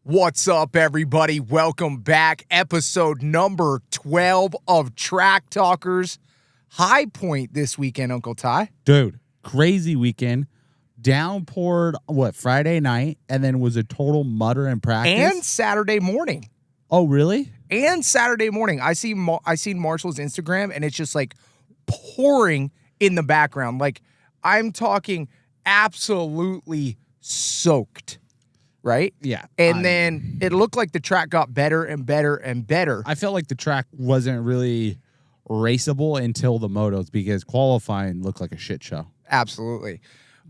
What's up, everybody? Welcome back. Episode number 12 of Track Talkers. HighPoint this weekend, Uncle Ty. Dude, crazy weekend. Downpoured, Friday night, and then was a total mutter in practice. And Saturday morning. Oh, really? And Saturday morning. I seen Marshall's Instagram, and it's just like pouring in the background. Like, I'm talking absolutely soaked. Right? Yeah. And then it looked like the track got better and better and better. I felt like the track wasn't really raceable until the motos because qualifying looked like a shit show. Absolutely.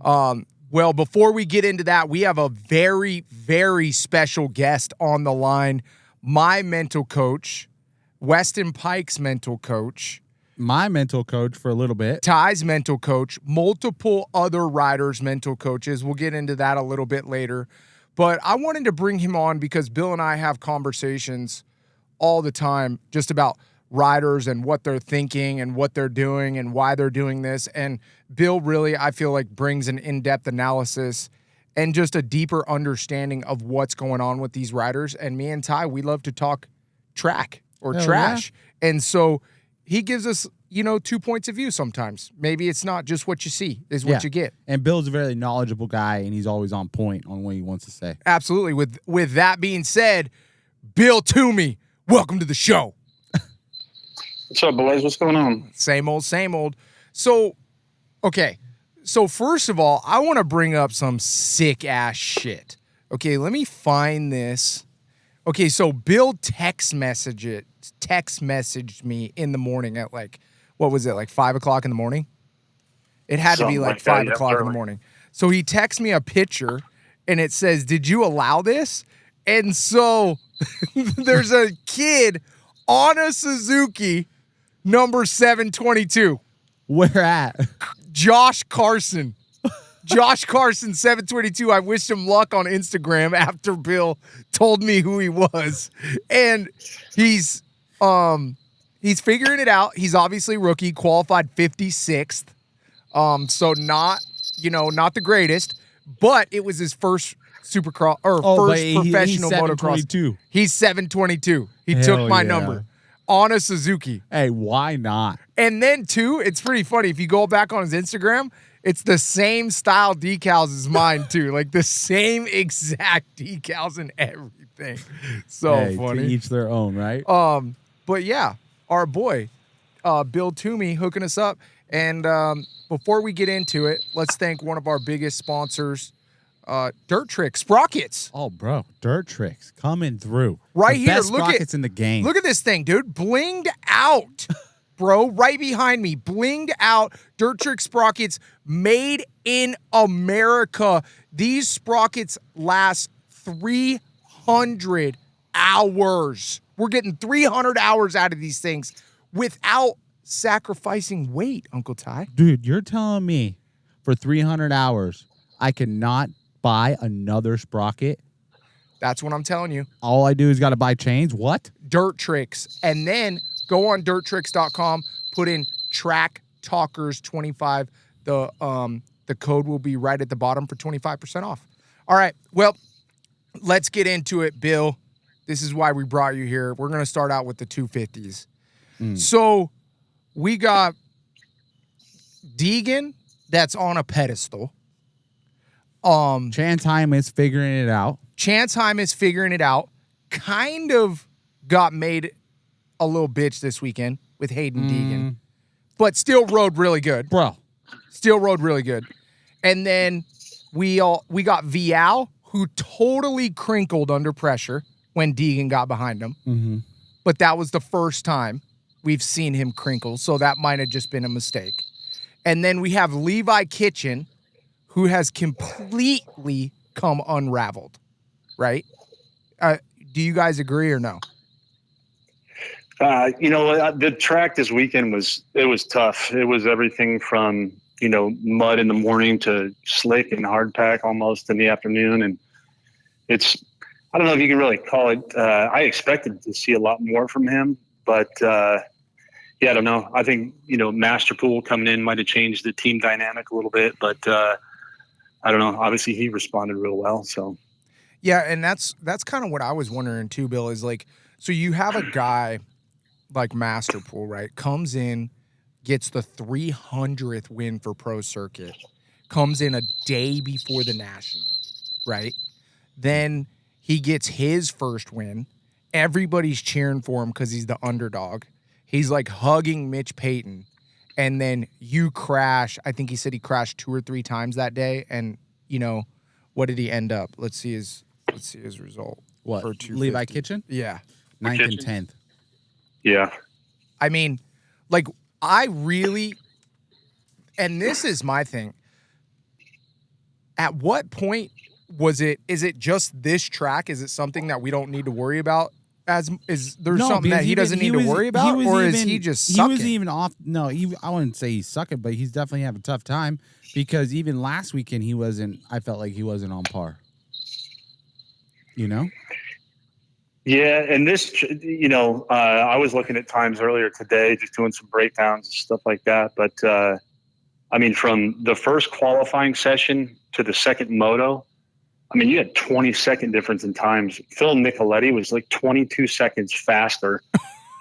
Well, before we get into that, we have a very, very special guest on the line. My mental coach, Weston Pike's mental coach. My mental coach for a little bit. Ty's mental coach. Multiple other riders' mental coaches. We'll get into that a little bit later. But I wanted to bring him on because Bill and I have conversations all the time just about riders and what they're thinking and what they're doing and why they're doing this. And Bill really, I feel like, brings an in-depth analysis and just a deeper understanding of what's going on with these riders. And me and Ty, we love to talk track or trash. Yeah. And so he gives us, 2 points of view sometimes. Maybe it's not just what you see is what you get. And Bill's a very knowledgeable guy, and he's always on point on what he wants to say. Absolutely. With that being said, Bill Toomey, welcome to the show. What's up, boys? What's going on? Same old. So, okay. So first of all, I want to bring up some sick-ass shit. Okay, let me find this. Okay, so Bill text messaged me in the morning at 5 o'clock in the morning? It had to be 5 o'clock in the morning. So he texts me a picture, and it says, "Did you allow this?" And so there's a kid on a Suzuki number 722. Where at? Josh Carson. Josh Carson, 722. I wished him luck on Instagram after Bill told me who he was. And he's figuring it out. He's obviously rookie, qualified 56th. So not the greatest, but it was his first supercross or first professional motocross. He's 722. He took my number on a Suzuki. Hey, why not? And then too, it's pretty funny. If you go back on his Instagram, it's the same style decals as mine too. Like the same exact decals and everything. So funny. To each their own, right? But yeah, our boy, Bill Toomey hooking us up. And before we get into it, let's thank one of our biggest sponsors, Dirt Trick Sprockets. Oh, bro, Dirt Tricks coming through. Right the here, best look sprockets in the game. Look at this thing, dude. Blinged out. Bro, right behind me, blinged out Dirt Trick Sprockets made in America. These sprockets last 300 hours. We're getting 300 hours out of these things without sacrificing weight, Uncle Ty. Dude, you're telling me for 300 hours, I cannot buy another sprocket? That's what I'm telling you. All I do is got to buy chains? What? Dirt Tricks. And then go on dirttricks.com, put in Track Talkers 25. The code will be right at the bottom for 25% off. All right. Well, let's get into it, Bill. This is why we brought you here. We're going to start out with the 250s. So we got Deegan that's on a pedestal. Chance Heim is figuring it out. Kind of got made a little bitch this weekend with Hayden Deegan, but still rode really good. Bro. Still rode really good. And then we got Vial, who totally crinkled under pressure when Deegan got behind him. Mm-hmm. But that was the first time we've seen him crinkle, so that might have just been a mistake. And then we have Levi Kitchen, who has completely come unraveled, right? Do you guys agree or no? The track this weekend was tough. It was everything from, mud in the morning to slick and hard pack almost in the afternoon. And I don't know if you can really call it, I expected to see a lot more from him, but I don't know. I think, Masterpool coming in might have changed the team dynamic a little bit, but I don't know. Obviously he responded real well. So Yeah, and that's kind of what I was wondering too, Bill, is like, so you have a guy like Masterpool, right? Comes in, gets the 300th win for Pro Circuit, comes in a day before the National, right? Then he gets his first win. Everybody's cheering for him because he's the underdog. He's like hugging Mitch Payton. And then you crash. I think he said he crashed 2 or 3 times that day. And, you know, what did he end up? Let's see his result. What? For 250. Levi Kitchen? Yeah. 9th and 10th. Yeah. I mean, like, I really, and this is my thing. At what point is it just this track? Is it something that we don't need to worry about? Is there something that he doesn't need to worry about? Or is he just sucking? He was even off. No, I wouldn't say he's sucking, but he's definitely having a tough time because even last weekend I felt like he wasn't on par. You know? Yeah, and this, I was looking at times earlier today, just doing some breakdowns and stuff like that. But, I mean, from the first qualifying session to the second moto, I mean, you had 20-second difference in times. Phil Nicoletti was like 22 seconds faster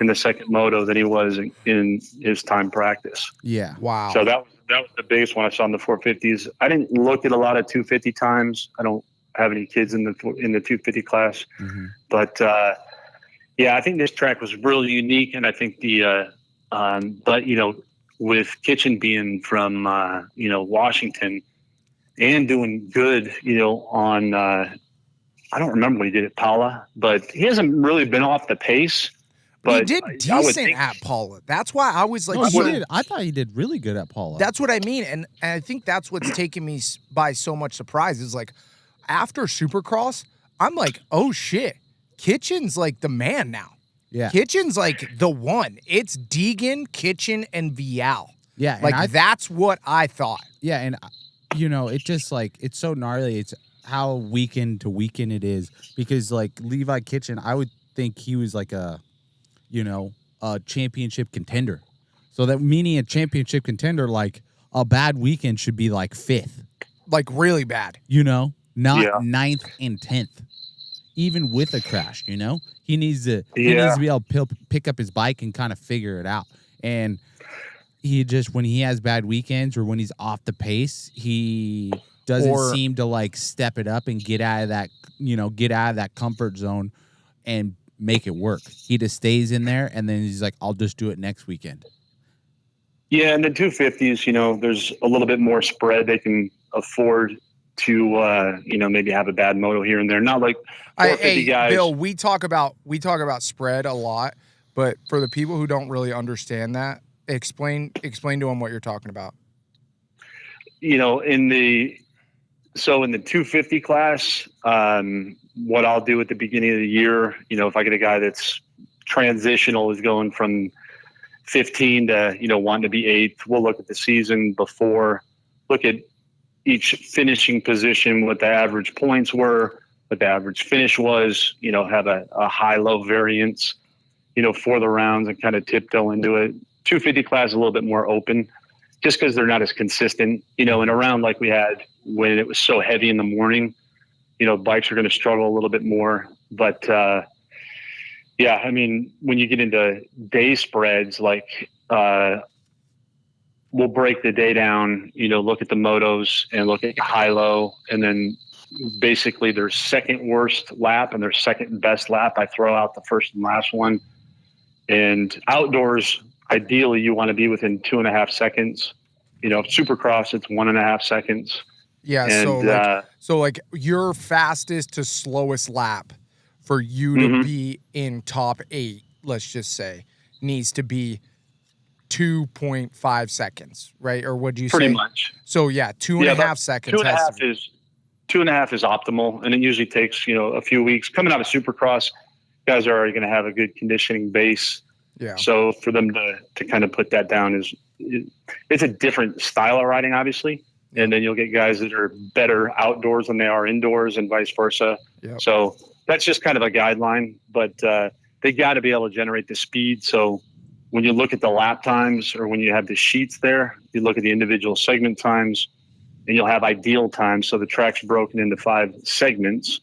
in the second moto than he was in his time practice. Yeah. Wow. So that was the biggest one I saw in the 450s. I didn't look at a lot of 250 times. I don't have any kids in the 250 class. Mm-hmm. But, I think this track was really unique. And I think with Kitchen being from, Washington and doing good, on, I don't remember what he did at Paula, but he hasn't really been off the pace. But he did decent at Paula. That's why I was like, I thought he did really good at Paula. That's what I mean. And I think that's what's taken me by so much surprise is like after Supercross, I'm like, oh shit, Kitchen's like the man now. Yeah. Kitchen's like the one. It's Deegan, Kitchen, and Vial. Yeah. Like that's what I thought. Yeah. And, it just like, it's so gnarly. It's how weekend to weekend it is because like Levi Kitchen, I would think he was like a championship contender. So that meaning a championship contender, like a bad weekend should be like 5th. Like really bad. Not 9th and 10th. Even with a crash, he needs to be able to pick up his bike and kind of figure it out. And he just, when he has bad weekends or when he's off the pace, he doesn't seem to like step it up and get out of that comfort zone and make it work. He just stays in there and then he's like, I'll just do it next weekend. Yeah. And the 250s, there's a little bit more spread. They can afford to, maybe have a bad moto here and there. Not like 450 guys. Bill, we talk about spread a lot, but for the people who don't really understand that, explain to them what you're talking about. In the 250 class, what I'll do at the beginning of the year, if I get a guy that's transitional is going from 15 to, wanting to be 8th, we'll look at the season before, look at each finishing position, what the average points were, what the average finish was, have a high-low variance, for the rounds and kind of tiptoe into it. 250 class is a little bit more open just because they're not as consistent, in a round like we had when it was so heavy in the morning, bikes are going to struggle a little bit more. But, I mean, when you get into day spreads, like we'll break the day down, look at the motos and look at high-low, and then basically their second worst lap and their second best lap. I throw out the first and last one. And outdoors, ideally, you want to be within 2.5 seconds. Supercross, it's 1.5 seconds. Yeah. And, so your fastest to slowest lap for you to be in top 8, let's just say, needs to be 2.5 seconds, right? Or would you say? Pretty much. So 2.5 seconds. 2.5 is optimal, and it usually takes a few weeks. Coming out of Supercross, guys are already going to have a good conditioning base. Yeah. So for them to kind of put that down it's a different style of riding, obviously. And then you'll get guys that are better outdoors than they are indoors and vice versa. Yep. So that's just kind of a guideline, but they got to be able to generate the speed. So when you look at the lap times or when you have the sheets there, you look at the individual segment times and you'll have ideal times. So the track's broken into 5 segments.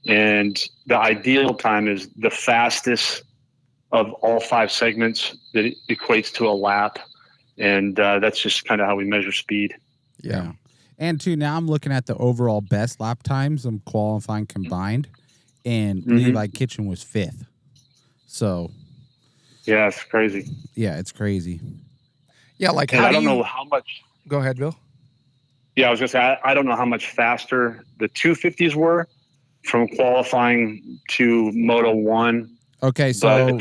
And the ideal time is the fastest of all 5 segments that equates to a lap. And that's just kind of how we measure speed. Yeah. And two, now I'm looking at the overall best lap times of qualifying combined, and Levi Kitchen was 5th. So. Yeah, it's crazy. Yeah, it's crazy. Yeah, like and I don't know how much. Go ahead, Bill. Yeah, I was going to say, I don't know how much faster the 250s were from qualifying to Moto 1. Okay, so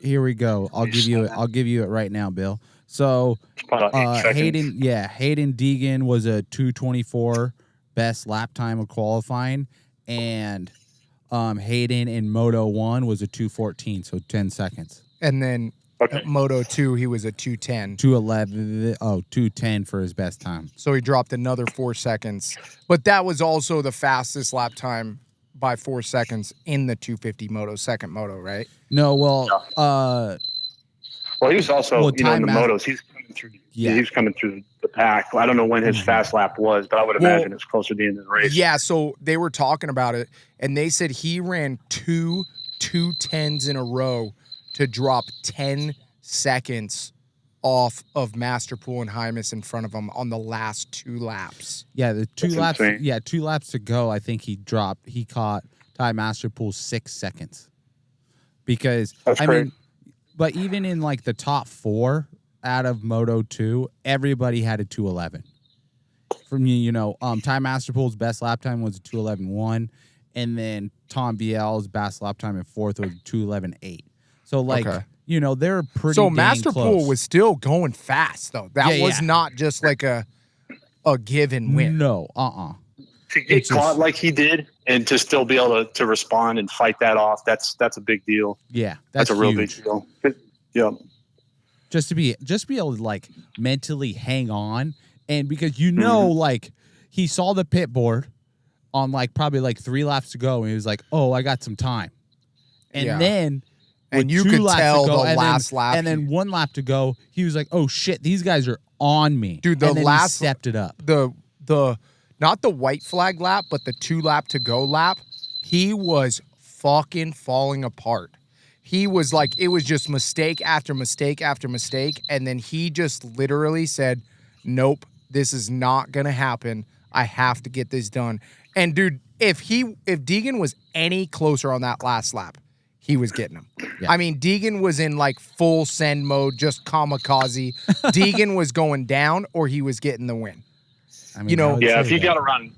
here we go. I'll give you it right now, Bill. So Hayden Deegan was a 2:24 best lap time of qualifying, and Hayden in Moto 1 was a 2:14, so 10 seconds. And then at Moto 2, he was a 2:10. 2:10 for his best time. So he dropped another 4 seconds. But that was also the fastest lap time by 4 seconds in the 250 moto, second moto, right? No, well, well, he was also, in the motos, he's coming through. Yeah, he was coming through the pack. I don't know when his fast lap was, but I would imagine it's closer to the end of the race. Yeah, so they were talking about it, and they said he ran 2 2:10s in a row to drop 10 seconds off of Masterpool and Hymas in front of him on the last 2 laps. Yeah, the 2 laps. Insane. Yeah, 2 laps to go. I think he caught Ty Masterpool 6 seconds. Because mean, but even in like the top 4 out of Moto 2, everybody had a 2:11. From Ty Masterpool's best lap time was a 2:11.1, and then Tom Biel's best lap time in 4th was 2:11.8. So they're pretty. So Masterpool was still going fast though. That was not just like a given win. No, To get caught like he did, and to still be able to respond and fight that off, that's a big deal. Yeah, that's a real big deal. Yeah. Just to be able to like mentally hang on, and because like he saw the pit board on like probably like 3 laps to go, and he was like, "Oh, I got some time," and then. And you could tell the last lap. And then 1 lap to go, he was like, "Oh shit, these guys are on me." Dude, the last he stepped it up. The not the white flag lap, but the 2 lap to go lap, he was fucking falling apart. He was like, it was just mistake after mistake after mistake, and then he just literally said, "Nope, this is not gonna happen. I have to get this done." And dude, if Deegan was any closer on that last lap, he was getting him. Yeah. I mean, Deegan was in like full send mode, just kamikaze. Deegan was going down, or he was getting the win. I mean, if he got around,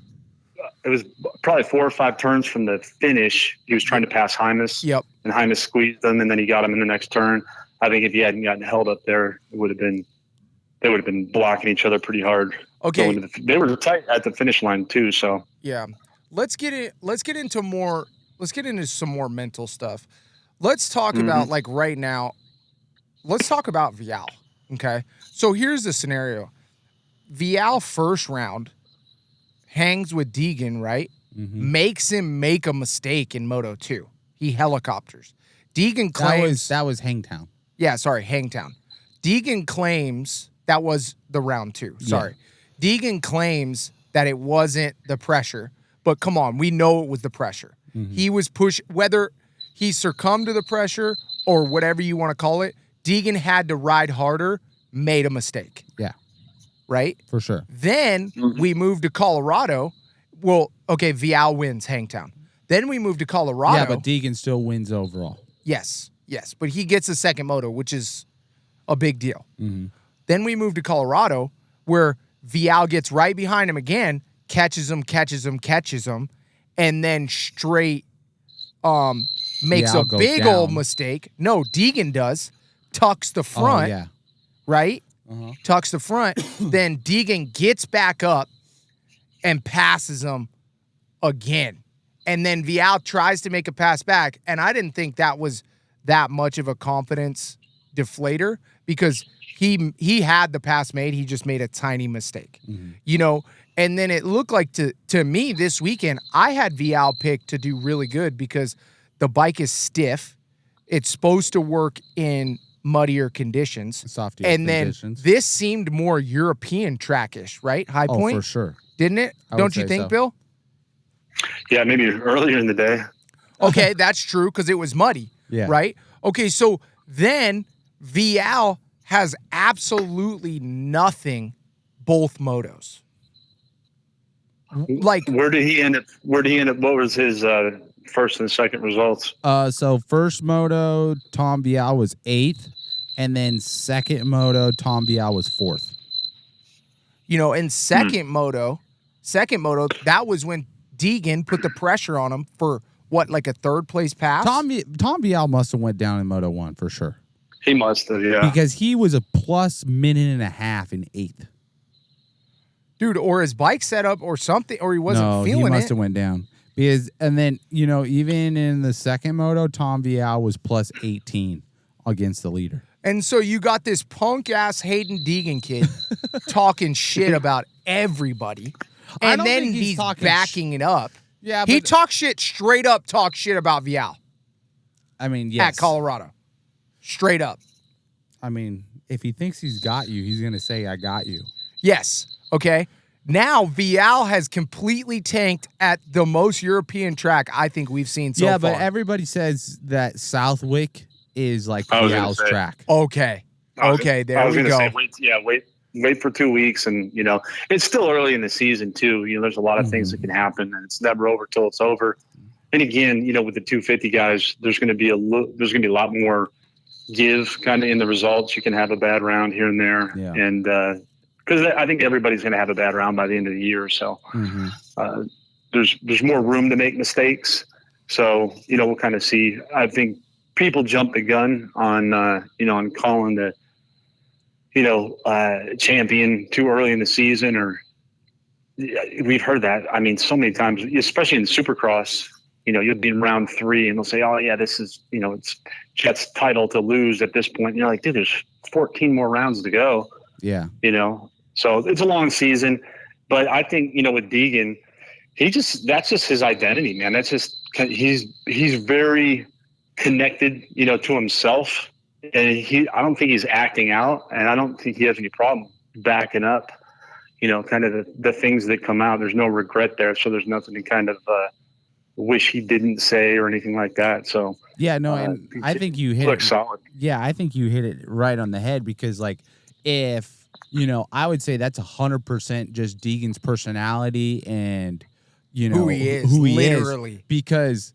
it was probably 4 or 5 turns from the finish. He was trying to pass Hymas. Yep. And Hymas squeezed him, and then he got him in the next turn. I think if he hadn't gotten held up there, they would have been blocking each other pretty hard. Okay. They were tight at the finish line too. So yeah, let's get into some more mental stuff. Let's talk about like right now. Let's talk about Vial. Okay. So here's the scenario. Vial first round hangs with Deegan, right? Makes him make a mistake in Moto 2. He helicopters. Deegan claims that was Hangtown. Yeah, sorry, Hangtown. Deegan claims that was the round 2. Sorry. Yeah. Deegan claims that it wasn't the pressure, but come on, we know it was the pressure. He was whether he succumbed to the pressure or whatever you want to call it, Deegan had to ride harder, made a mistake. Yeah. Right? For sure. Then we moved to Colorado. Well, okay, Vial wins Hangtown. Then we moved to Colorado. Yeah, but Deegan still wins overall. Yes. But he gets a second moto, which is a big deal. Then we moved to Colorado, where Vial gets right behind him again, catches him, and then straight makes a big old mistake. No, Deegan does. Tucks the front. Right? Tucks the front. Then Deegan gets back up and passes him again. And then Vial tries to make a pass back. And I didn't think that was that much of a confidence deflator because he had the pass made. He just made a tiny mistake. And then it looked like to me this weekend, I had Vial picked to do really good because the bike is stiff. It's supposed to work in muddier conditions. Softier conditions. And then this seemed more European trackish, right? HighPoint? Oh, for sure. Didn't it? Don't you think, so. Bill? Yeah, maybe earlier in the day. Okay, that's true because it was muddy, right? Okay, so then Vial has absolutely nothing both motos. Like, where did he end up? What was his first and second results? So first moto, Tom Vial was 8th, and then second moto, Tom Vial was 4th. In second moto, that was when Deegan put the pressure on him for what, like a third place pass? Tom Vial must have went down in Moto 1 for sure. He must have, yeah. Because he was a plus minute and a half in 8th. Dude, or his bike set up or something, or he wasn't feeling it. He must have went down. And then, even in the second moto, Tom Vial was plus 18 against the leader. And so you got this punk-ass Hayden Deegan kid talking shit about everybody, and then he's backing it up. Yeah, he talks shit, straight up talk shit about Vial. I mean, yes. At Colorado. Straight up. I mean, if he thinks he's got you, he's going to say, I got you. Yes. Okay. Now, Vial has completely tanked at the most European track I think we've seen so far. Yeah, but everybody says that Southwick is like Vial's track. Okay. Okay, there we go. Say, wait for 2 weeks, and it's still early in the season too. There's a lot of things that can happen, and it's never over till it's over. And again, with the 250 guys, there's going to be a lot more give kind of in the results. You can have a bad round here and there, and because I think everybody's going to have a bad round by the end of the year. So there's more room to make mistakes. So we'll kind of see. I think people jump the gun on on calling the champion too early in the season, or we've heard that. I mean, so many times, especially in Supercross. You'll be in round 3 and they'll say, oh yeah, this is, it's Jet's title to lose at this point. And you're like, dude, there's 14 more rounds to go. Yeah. So it's a long season, but I think, with Deegan, that's just his identity, man. That's just, he's very connected, to himself, and I don't think he's acting out, and I don't think he has any problem backing up, kind of the things that come out. There's no regret there. So there's nothing to kind of, wish he didn't say or anything like that. So yeah, no, and I think you hit it solid. Yeah, I think you hit it right on the head, because like if I would say that's 100% just Deegan's personality and who he is, literally. Because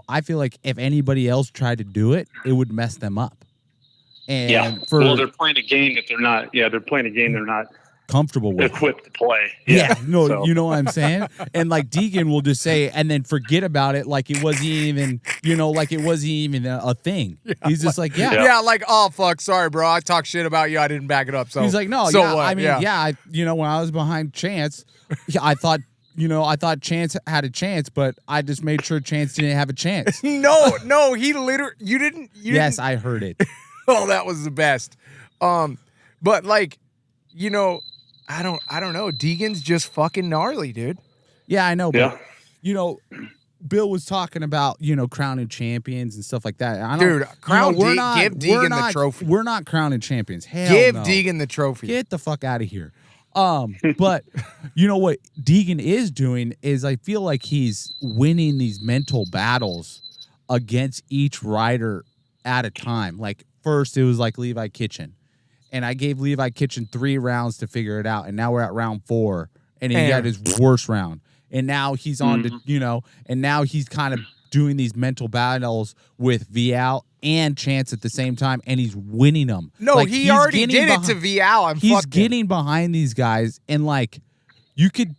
I feel like if anybody else tried to do it, it would mess them up. And they're playing a game that they're not. Yeah, they're playing a game they're not comfortable with, equipped to play. So. You know what I'm saying? And like Deegan will just say and then forget about it, like it wasn't even a thing. He's just like like, oh fuck, sorry bro, I talked shit about you, I didn't back it up. So he's like, no, so what? I mean, when I was behind Chance, I thought Chance had a chance, but I just made sure Chance didn't have a chance. no, he literally, you didn't. Yes, I heard it. Oh, that was the best. But like, I don't know. Deegan's just fucking gnarly, dude. Yeah, I know. But, Bill was talking about, crowning champions and stuff like that. Dude, give Deegan the trophy. We're not crowning champions. Hell give no. Deegan the trophy. Get the fuck out of here. But what Deegan is doing is I feel like he's winning these mental battles against each rider at a time. Like first it was like Levi Kitchen. And I gave Levi Kitchen 3 rounds to figure it out. And now we're at round 4. And he got his worst round. And now he's on to, and now he's kind of doing these mental battles with Vial and Chance at the same time. And he's winning them. No, like, he already did it to Vial. He's getting behind these guys. And like, you could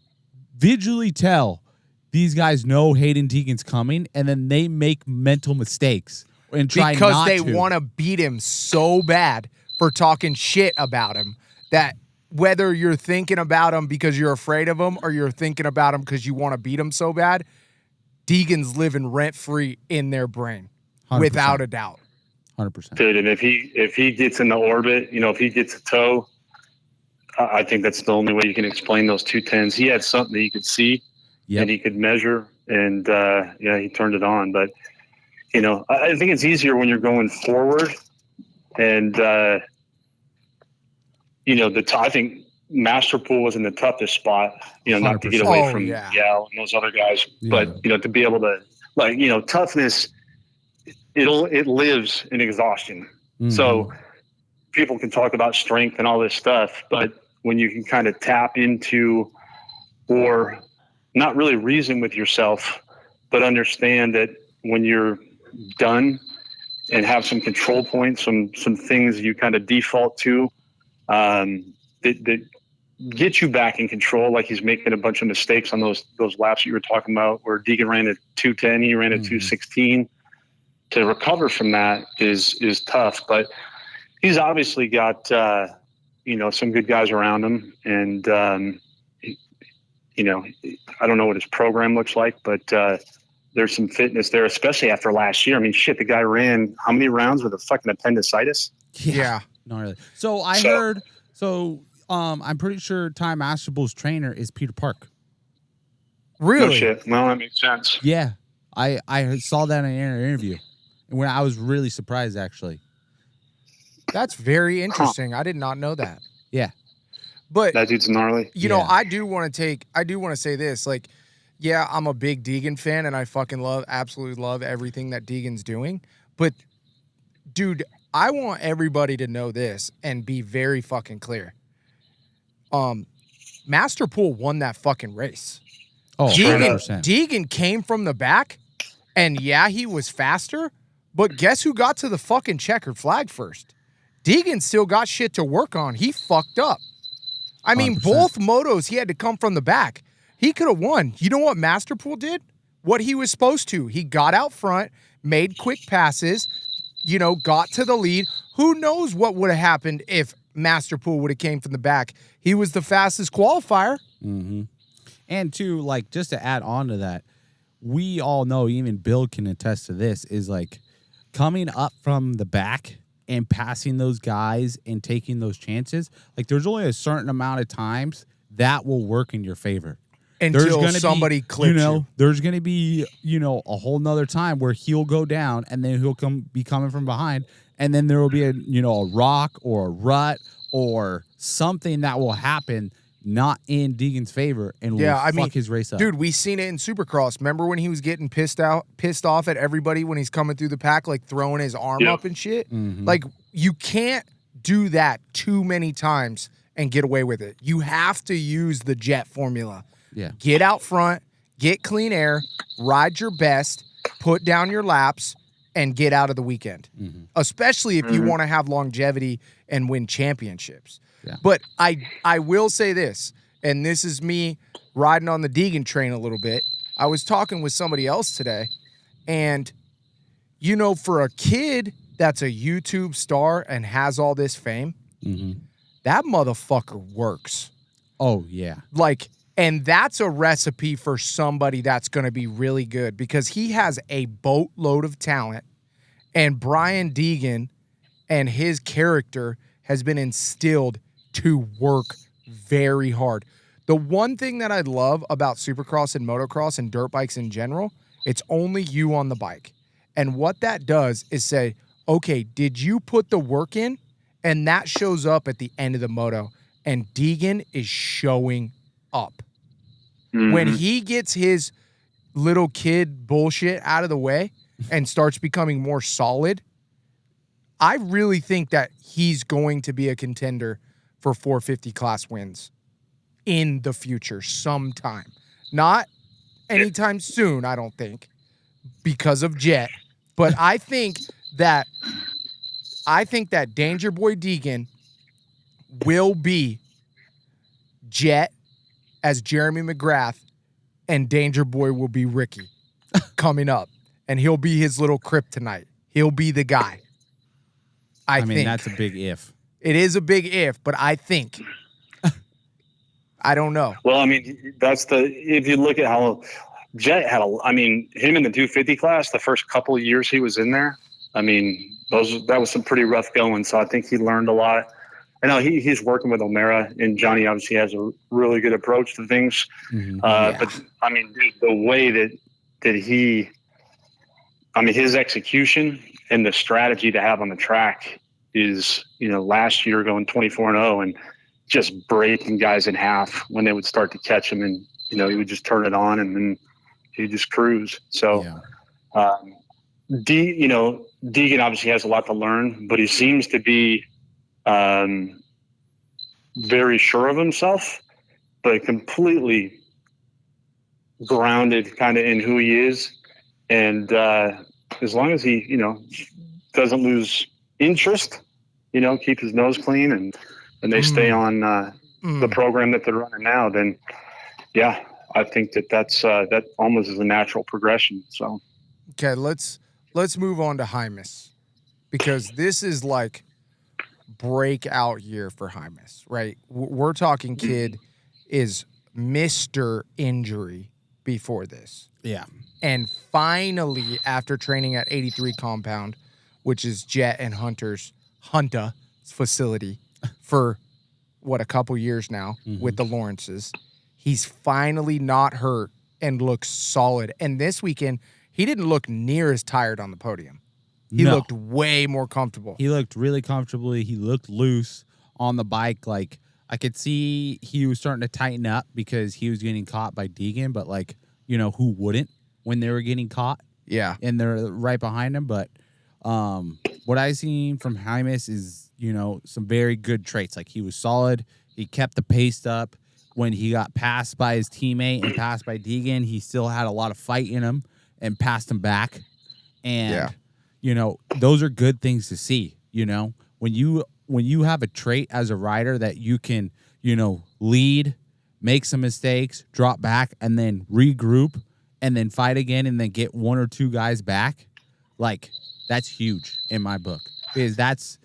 visually tell these guys know Hayden Deegan's coming. And then they make mental mistakes and try not to. Because they want to beat him so bad for talking shit about him, that whether you're thinking about him because you're afraid of him or you're thinking about him because you want to beat him so bad, Deegan's living rent-free in their brain, 100%. Without a doubt. 100%. Dude, and if he gets in the orbit, if he gets a toe, I think that's the only way you can explain those 210s. He had something that he could see and he could measure, and he turned it on. But, I think it's easier when you're going forward. And, I think Masterpool was in the toughest spot, not to get away from Yao and those other guys, but to be able to, like, toughness, it lives in exhaustion. Mm-hmm. So people can talk about strength and all this stuff, but when you can kind of tap into, or not really reason with yourself, but understand that when you're done and have some control points, some things you kind of default to, that get you back in control. Like he's making a bunch of mistakes on those laps you were talking about, where Deegan ran at 2:10, he ran at 2:16. To recover from that is tough, but he's obviously got some good guys around him, and I don't know what his program looks like, but there's some fitness there, especially after last year. I mean, shit, the guy ran how many rounds with a fucking appendicitis? Yeah. Not really. So I heard. So I'm pretty sure Ty Masterpool's trainer is Peter Park. Really? No shit. Well, that makes sense. Yeah, I saw that in an interview, and when I was really surprised, actually. That's very interesting. Huh. I did not know that. Yeah. But that dude's gnarly. I do want to say this. Like, yeah, I'm a big Deegan fan, and I fucking absolutely love everything that Deegan's doing. But, dude, I want everybody to know this and be very fucking clear. Masterpool won that fucking race. Oh, Deegan came from the back, and yeah, he was faster, but guess who got to the fucking checkered flag first? Deegan still got shit to work on. He fucked up. I mean, 100%. Both motos, he had to come from the back. He could have won. You know what Masterpool did? What he was supposed to. He got out front, made quick passes, got to the lead. Who knows what would have happened if Masterpool would have came from the back? He was the fastest qualifier. Mm-hmm. And just to add on to that, we all know, even Bill can attest to this, is like coming up from the back and passing those guys and taking those chances. Like, there's only a certain amount of times that will work in your favor. Until somebody clips you. There's going to be, a whole nother time where he'll go down and then he'll be coming from behind. And then there will be a rock or a rut or something that will happen not in Deegan's favor and will fuck his race up. Dude, we seen it in Supercross. Remember when he was getting pissed off at everybody when he's coming through the pack, like throwing his arm up and shit? Mm-hmm. Like, you can't do that too many times and get away with it. You have to use the jet formula. Yeah. Get out front, get clean air, ride your best, put down your laps, and get out of the weekend. Mm-hmm. Especially if you want to have longevity and win championships. Yeah. But I will say this, and this is me riding on the Deegan train a little bit. I was talking with somebody else today, and, for a kid that's a YouTube star and has all this fame, that motherfucker works. Oh, yeah. And that's a recipe for somebody that's going to be really good, because he has a boatload of talent, and Brian Deegan and his character has been instilled to work very hard. The one thing that I love about Supercross and motocross and dirt bikes in general, it's only you on the bike. And what that does is say, okay, did you put the work in? And that shows up at the end of the moto. And Deegan is showing up. Mm-hmm. When he gets his little kid bullshit out of the way and starts becoming more solid, I really think that he's going to be a contender for 450 class wins in the future sometime. Not anytime soon, I don't think, because of Jet. But I think that Danger Boy Deegan will be Jet as Jeremy McGrath, and Danger Boy will be Ricky coming up. And he'll be his little kryptonite. He'll be the guy. I mean, that's a big if. It is a big if, but I think. I don't know. Well, I mean, if you look at how Jet had him in the 250 class, the first couple of years he was in there, I mean, that was some pretty rough going. So I think he learned a lot. I know he's working with O'Mara, and Johnny obviously has a really good approach to things. Mm-hmm. But I mean, the way that he, his execution and the strategy to have on the track is, last year going 24-0, and just breaking guys in half when they would start to catch him, and he would just turn it on, and then he'd just cruise. So, Deegan obviously has a lot to learn, but he seems to be very sure of himself, but completely grounded kind of in who he is. And as long as he, doesn't lose interest, keep his nose clean, and they stay on the program that they're running now, then I think that almost is a natural progression. So, okay, let's move on to Hymas, because this is like breakout year for Hymas, right? We're talking kid is Mr. Injury before this. Yeah. And finally, after training at 83 Compound, which is Jet and Hunter's facility for a couple years now with the Lawrences, he's finally not hurt and looks solid. And this weekend, he didn't look near as tired on the podium. He looked way more comfortable. He looked really comfortably. He looked loose on the bike. Like, I could see he was starting to tighten up because he was getting caught by Deegan, but who wouldn't when they were getting caught? Yeah. And they're right behind him. But what I seen from Hymas is, some very good traits. Like, he was solid. He kept the pace up. When he got passed by his teammate and passed by Deegan, he still had a lot of fight in him and passed him back. And, those are good things to see. When you have a trait as a rider that you can, lead, make some mistakes, drop back, and then regroup, and then fight again, and then get one or two guys back, like, that's huge in my book. Because that's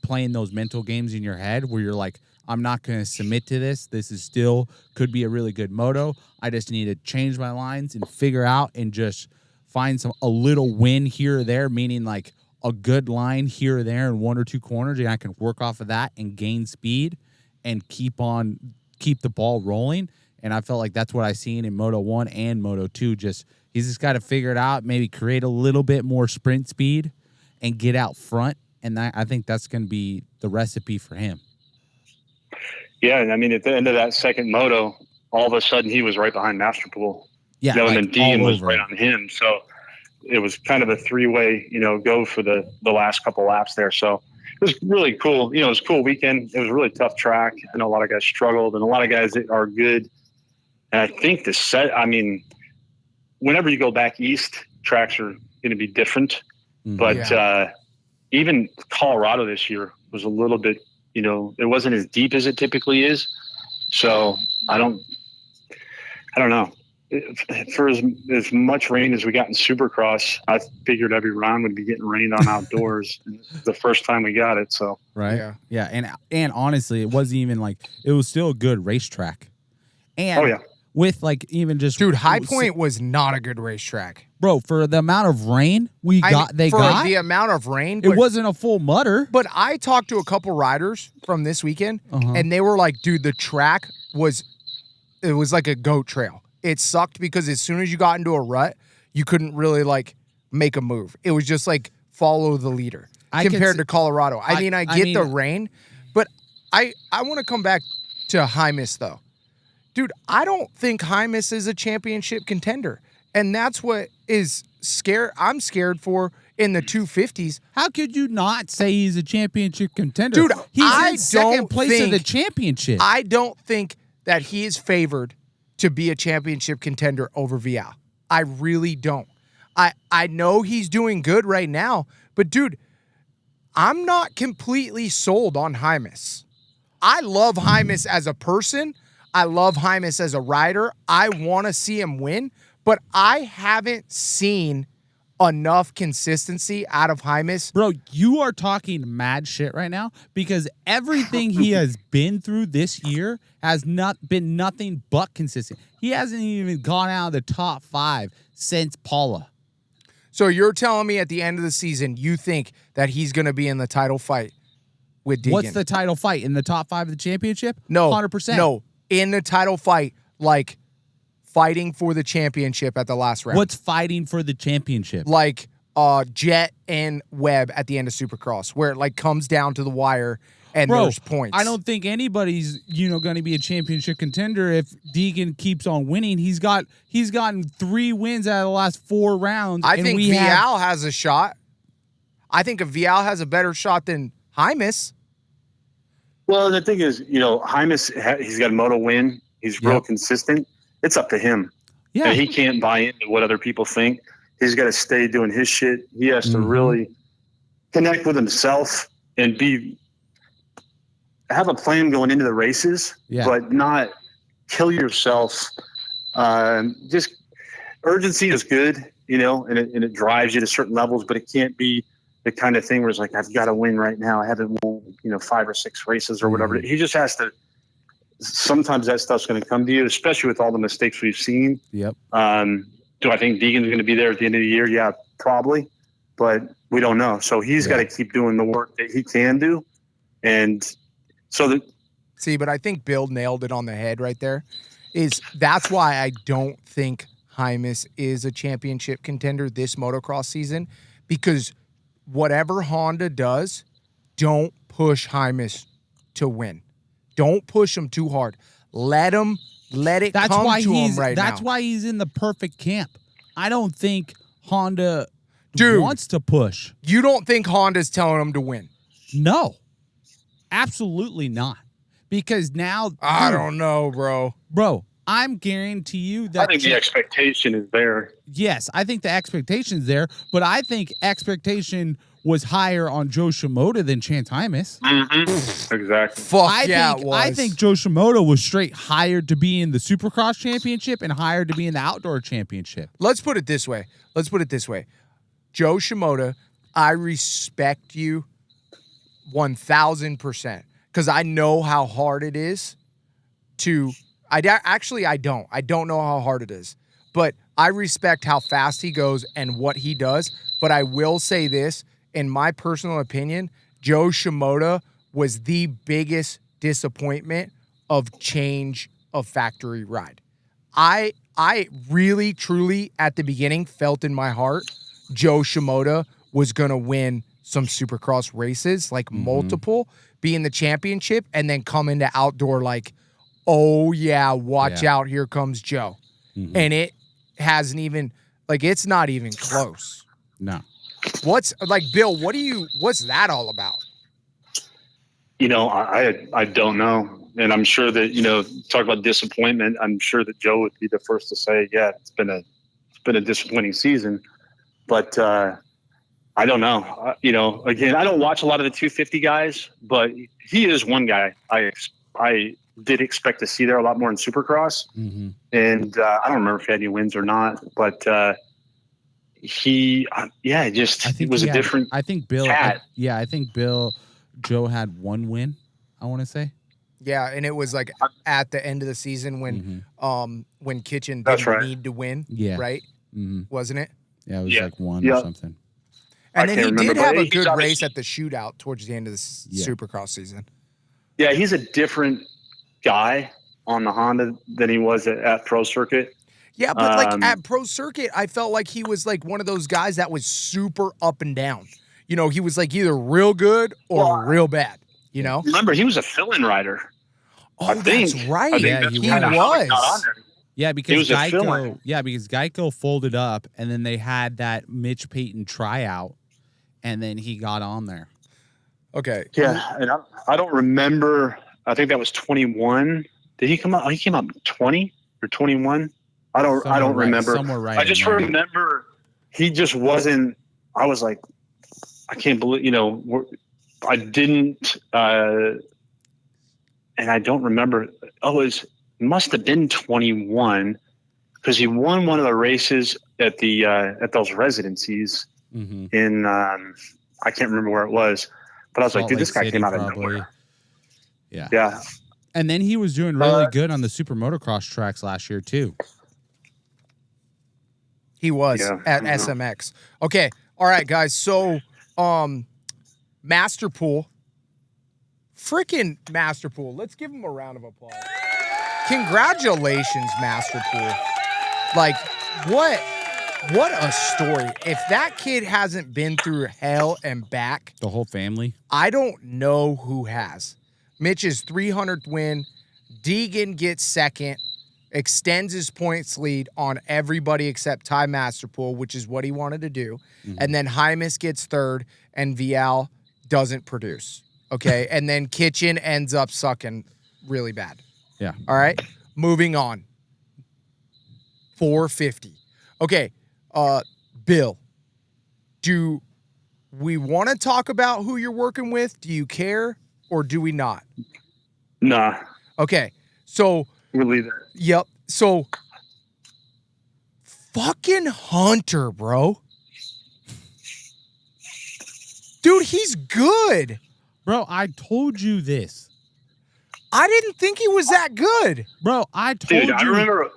playing those mental games in your head where you're like, I'm not going to submit to this. This is still could be a really good moto. I just need to change my lines and figure out and just find a little win here or there, meaning like a good line here or there in one or two corners, and I can work off of that and gain speed and keep the ball rolling. And I felt like that's what I seen in Moto 1 and Moto 2. He's just got to figure it out, maybe create a little bit more sprint speed and get out front. And I think that's going to be the recipe for him. Yeah, and I mean, at the end of that second moto, all of a sudden he was right behind Masterpool. Yeah, and then Deegan was right on him. So it was kind of a three-way, go for the last couple laps there. So it was really cool. It was a cool weekend. It was a really tough track. I know a lot of guys struggled, and a lot of guys that are good. And I think whenever you go back east, tracks are going to be different. But even Colorado this year was a little bit, it wasn't as deep as it typically is. So I don't know. For as much rain as we got in Supercross, I figured every round would be getting rained on outdoors. And this is the first time we got it. So right, yeah, and honestly, it wasn't even like it was still a good racetrack. And with like even just HighPoint was not a good racetrack, bro. For the amount of rain the amount of rain, it wasn't a full mutter. But I talked to a couple riders from this weekend, and they were like, "Dude, the track was like a goat trail. It sucked because as soon as you got into a rut, you couldn't really like make a move. It was just like follow the leader compared to Colorado. I mean, the rain, but I want to come back to Hymas though. Dude, I don't think Hymas is a championship contender. And that's what I'm scared for in the 250s. How could you not say he's a championship contender? Dude, he's in second place of the championship. I don't think that he is favored to be a championship contender over Vial. I really don't. I know he's doing good right now, but dude, I'm not completely sold on Hymas. I love Hymas as a person. I love Hymas as a rider. I want to see him win, but I haven't seen enough consistency out of Hymas. Bro, you are talking mad shit right now because everything he has been through this year has not been nothing but consistent. He hasn't even gone out of the top 5 since Paula. So you're telling me at the end of the season, you think that he's going to be in the title fight with Deegan? What's the title fight? In the top 5 of the championship? No. 100%. No. In the title fight, like fighting for the championship at the last round. What's fighting for the championship? Like Jet and Webb at the end of Supercross, where it like comes down to the wire and there's points. I don't think anybody's going to be a championship contender if Deegan keeps on winning. He's gotten 3 wins out of the last 4 rounds. I think Vial has a shot. I think if Vial has a better shot than Hymas. Well, the thing is, Hymas, he's got a moto win. He's real consistent. It's up to him. Yeah. And he can't buy into what other people think. He's got to stay doing his shit. He has to really connect with himself and have a plan going into the races, but not kill yourself. Just urgency is good, and it drives you to certain levels, but it can't be the kind of thing where it's like, I've got to win right now. I haven't won, 5 or 6 races or whatever. He just has to. Sometimes that stuff's going to come to you, especially with all the mistakes we've seen. Yep. Do I think Deegan's going to be there at the end of the year? Yeah, probably, but we don't know. So he's got to keep doing the work that he can do, and so but I think Bill nailed it on the head right there. That's why I don't think Hymas is a championship contender this motocross season, because whatever Honda does, don't push Hymas to win. Don't push him too hard. Let it come to him right now. That's why he's in the perfect camp. I don't think Honda wants to push. You don't think Honda's telling him to win? No. Absolutely not. Because now... I don't know, bro. Bro, I'm guarantee you that... I think the expectation is there. Yes, I think the expectation's there, but I think expectation was higher on Joe Shimoda than Chance Hymas. Exactly. It was. I think Joe Shimoda was straight hired to be in the Supercross Championship and hired to be in the Outdoor Championship. Let's put it this way. Joe Shimoda, I respect you 1,000% because I know how hard it is to... I don't. I don't know how hard it is. But I respect how fast he goes and what he does. But I will say this, in my personal opinion, Joe Shimoda was the biggest disappointment of change of factory ride. I really, truly, at the beginning, felt in my heart Joe Shimoda was going to win some Supercross races, like multiple, be in the championship, and then come into outdoor like, oh, yeah, watch out, here comes Joe. And it hasn't even, it's not even close. No. Bill, what's that all about? I don't know. And I'm sure that, talk about disappointment, I'm sure that Joe would be the first to say, yeah, it's been a disappointing season. But I don't know. Again, I don't watch a lot of the 250 guys, but he is one guy I did expect to see there a lot more in Supercross. And I don't remember if he had any wins or not, but it was a different I think Bill cat. I think Joe had 1 win, I want to say. Yeah, and it was like at the end of the season when Kitchen didn't need to win, right? Wasn't it? Yeah, it was like 1 or something. And then he did have a good race at the shootout towards the end of the Supercross season. Yeah, he's a different guy on the Honda than he was at Pro Circuit. Yeah, but at Pro Circuit, I felt like he was like one of those guys that was super up and down. He was like either real good or real bad. Remember, he was a fill-in rider. Oh, that's right. Yeah, he was. Yeah, because Geico folded up, and then they had that Mitch Payton tryout, and then he got on there. Okay. Yeah, and I don't remember. I think that was 21. Did he come out? He came out 20 or 21. I don't remember. Somewhere right. I just remember he just wasn't. I was like, I can't believe. I didn't. And I don't remember. Oh, it must have been 21 because he won one of the races at the at those residencies in. I can't remember where it was, but I was like, dude, this guy came out of nowhere. Yeah. Yeah. And then he was doing really good on the Super Motocross tracks last year, too. He was at SMX. Okay. All right, guys. So, Masterpool. Freaking Masterpool. Let's give him a round of applause. Congratulations, Masterpool. What a story. If that kid hasn't been through hell and back. The whole family. I don't know who has. Mitch's 300th win. Deegan gets second, extends his points lead on everybody except Ty Masterpool, which is what he wanted to do. And then Hymas gets third, and Vial doesn't produce. Okay, and then Kitchen ends up sucking really bad. Yeah. All right, moving on. 450. Okay, Bill, do we want to talk about who you're working with? Do you care, or do we not? Nah. Okay, so We'll leave that. Yep. So, fucking Hunter, bro. Dude, he's good. Bro, I told you this. I didn't think he was that good. Bro, I told you. Dude, I remember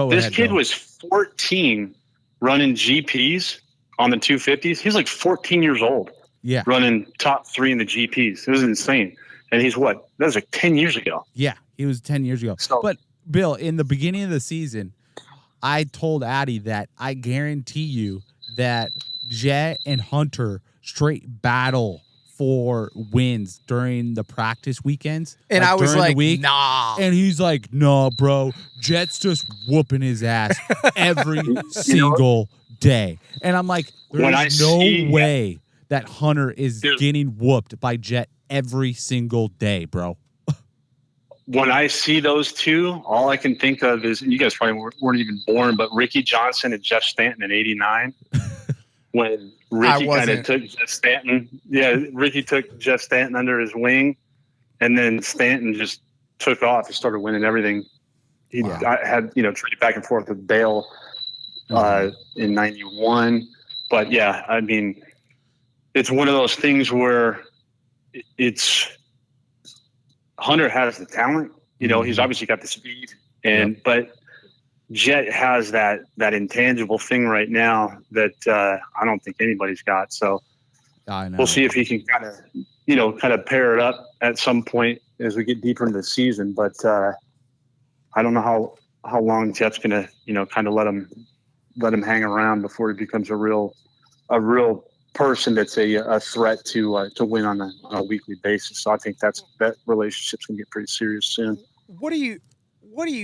this kid Bill. was 14 running GPs on the 250s. He's like 14 years old. Yeah. Running top 3 in the GPs. It was insane. And he's what? That was like 10 years ago. Yeah, he was 10 years ago. So, but, Bill, in the beginning of the season, I told Addy that I guarantee you that Jet and Hunter straight battle for wins during the practice weekends. And I was like, week. nah. And he's like, nah, bro. Jet's just whooping his ass every single day. And I'm like, there's no way that Hunter is getting whooped by Jet every single day, bro. When I see those two, all I can think of is, you guys probably weren't even born, but Ricky Johnson and Jeff Stanton in '89. When Ricky kind of took Jeff Stanton. Yeah, Ricky took Jeff Stanton under his wing, and then Stanton just took off. He started winning everything. I had, traded back and forth with Bale in '91. But, yeah, I mean, it's one of those things where Hunter has the talent. He's obviously got the speed, but Jet has that intangible thing right now that I don't think anybody's got. So we'll see if he can kind of pair it up at some point as we get deeper into the season. But I don't know how long Jet's gonna kind of let him hang around before he becomes a real person that's a threat to win on a weekly basis. So I think that relationship's gonna get pretty serious soon. What do you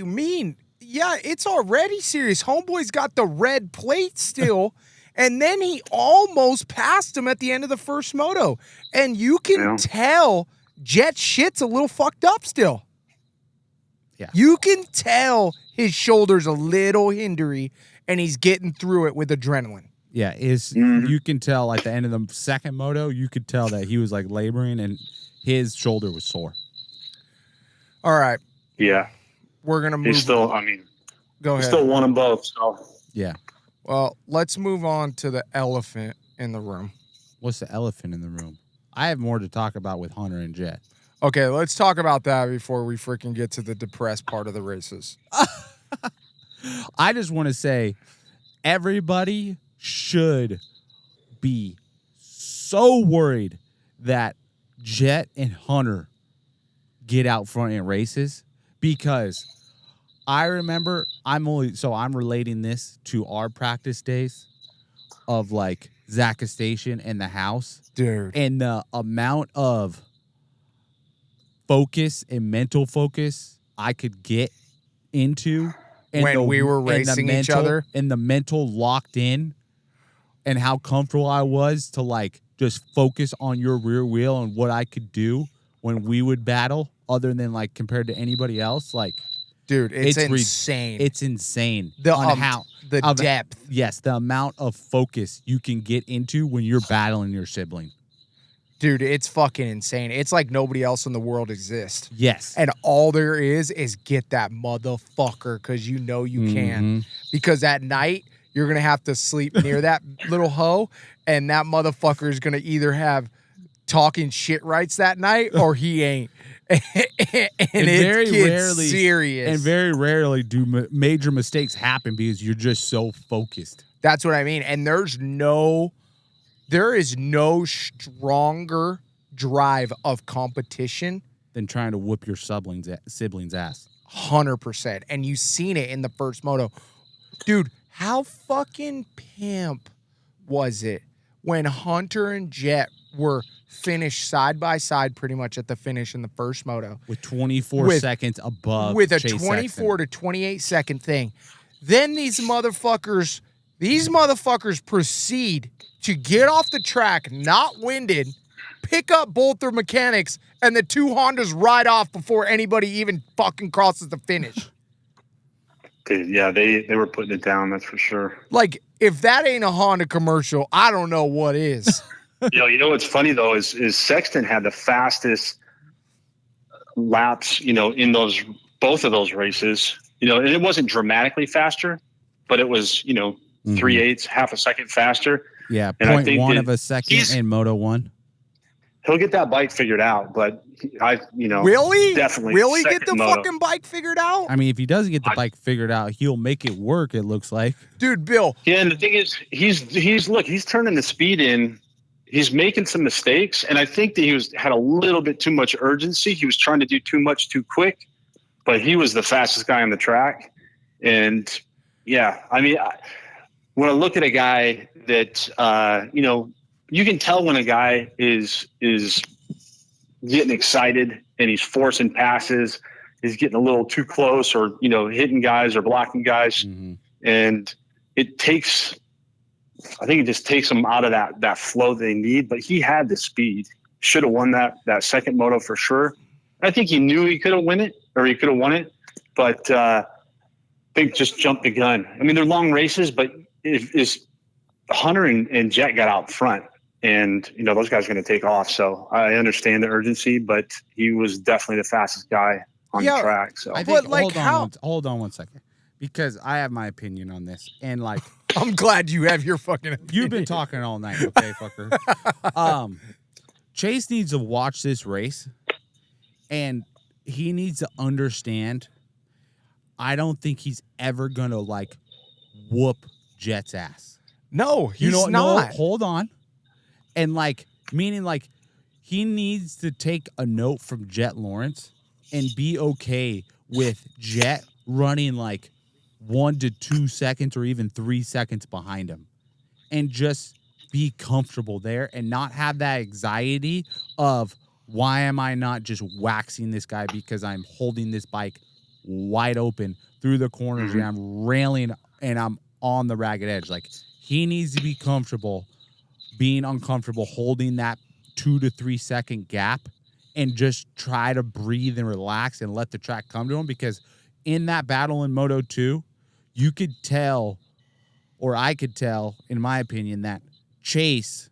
mean? Yeah, it's already serious. Homeboy's got the red plate still, and then he almost passed him at the end of the first moto. And you can tell Jet shit's a little fucked up still. Yeah. You can tell his shoulder's a little hindery, and he's getting through it with adrenaline. Yeah, you can tell at the end of the second moto, you could tell that he was like laboring and his shoulder was sore. All right. Yeah. We're going to move. He's still, go ahead. He still won them both. So. Yeah. Well, let's move on to the elephant in the room. What's the elephant in the room? I have more to talk about with Hunter and Jet. Okay, let's talk about that before we freaking get to the depressed part of the races. I just want to say everybody should be so worried that Jet and Hunter get out front in races, because I remember I'm relating this to our practice days of like Zaka Station and the house. Dude. And the amount of focus and mental focus I could get into when we were racing each other, and the mental locked in, and how comfortable I was to like just focus on your rear wheel and what I could do when we would battle, other than like compared to anybody else. Like, dude, it's insane. It's insane. The depth. Yes, the amount of focus you can get into when you're battling your sibling. Dude, it's fucking insane. It's like nobody else in the world exists. Yes. And all there is get that motherfucker, because you know you can. Because at night, you're going to have to sleep near that little hoe, and that motherfucker is going to either have talking shit rights that night or he ain't. and it gets serious. And very rarely do major mistakes happen because you're just so focused. That's what I mean. And there is no stronger drive of competition than trying to whoop your sibling's ass. 100%. And you've seen it in the first moto. Dude, how fucking pimp was it when Hunter and Jet were finished side by side pretty much at the finish in the first moto. With 24 seconds above with a Chase 24 Sexton. to 28 second thing. Then these motherfuckers proceed to get off the track, not winded, pick up both their mechanics, and the two Hondas ride off before anybody even fucking crosses the finish. Dude, yeah, they were putting it down, that's for sure. Like, if that ain't a Honda commercial, I don't know what is. You know what's funny though is Sexton had the fastest laps, in both of those races. And it wasn't dramatically faster, but it was, 3/8, half a second faster. Yeah, and 0.1 of a second in Moto 1. He'll get that bike figured out, but Really? Definitely. Really get the moto. fucking bike figured out? I mean, if he doesn't get the bike figured out, he'll make it work, it looks like. Dude, Bill. Yeah, and the thing is, he's turning the speed in. He's making some mistakes, and I think that he had a little bit too much urgency. He was trying to do too much too quick, but he was the fastest guy on the track. And yeah, I mean, when I look at a guy that, you can tell when a guy is getting excited and he's forcing passes, he's getting a little too close, or, hitting guys or blocking guys. Mm-hmm. And I think it just takes him out of that flow they need. But he had the speed. Should have won that second moto for sure. I think he knew he could have won it, but I think just jumped the gun. I mean, they're long races, but is Hunter and Jet got out front, and those guys are going to take off. So I understand the urgency, but he was definitely the fastest guy on the track. So I think, hold on one second, because I have my opinion on this, and I'm glad you have your fucking opinion. You've been talking all night, okay, fucker. Chase needs to watch this race, and he needs to understand. I don't think he's ever gonna whoop Jet's ass. No, he's not. No, hold on, and meaning he needs to take a note from Jet Lawrence and be okay with Jet running 1 to 2 seconds or even 3 seconds behind him, and just be comfortable there and not have that anxiety of, why am I not just waxing this guy because I'm holding this bike wide open through the corners, mm-hmm. and I'm railing and I'm on the ragged edge. He needs to be comfortable being uncomfortable, holding that 2 to 3 second gap, and just try to breathe and relax and let the track come to him. Because in that battle in Moto 2, you could tell, or I could tell, in my opinion, that Chase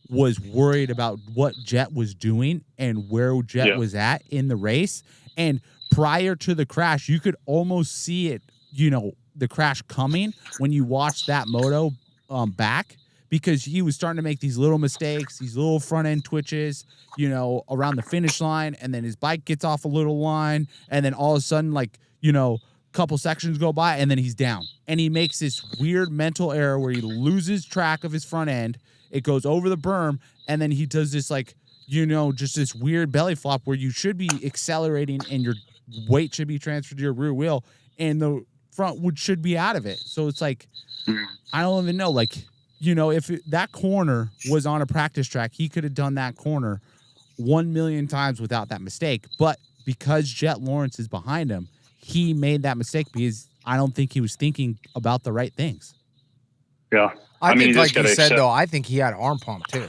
was worried about what Jet was doing and where Jet was at in the race. And prior to the crash, you could almost see it, the crash coming when you watch that moto back, because he was starting to make these little mistakes, these little front end twitches, around the finish line. And then his bike gets off a little line. And then all of a sudden, couple sections go by, and then he's down, and he makes this weird mental error where he loses track of his front end. It goes over the berm, and then he does this just this weird belly flop where you should be accelerating and your weight should be transferred to your rear wheel, and the front wood should be out of it. So it's I don't even know, if that corner was on a practice track, he could have done that corner 1 million times without that mistake. But because Jet Lawrence is behind him, he made that mistake because I don't think he was thinking about the right things. Yeah. I think, like you said, though, I think he had arm pump, too.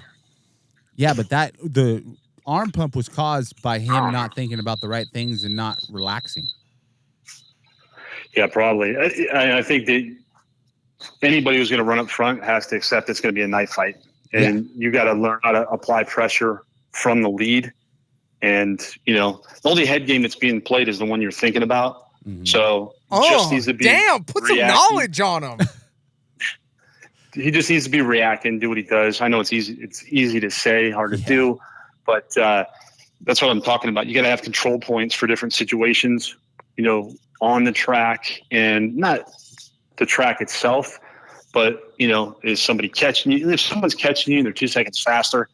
Yeah, but the arm pump was caused by him not thinking about the right things and not relaxing. Yeah, probably. I think that anybody who's going to run up front has to accept it's going to be a knife fight. And you got to learn how to apply pressure from the lead. And, the only head game that's being played is the one you're thinking about. Mm-hmm. So just needs to be put some knowledge on him. He just needs to be reacting, do what he does. I know it's easy to say, hard to do, but that's what I'm talking about. You got to have control points for different situations, on the track, and not the track itself, but, is somebody catching you? If someone's catching you and they're 2 seconds faster,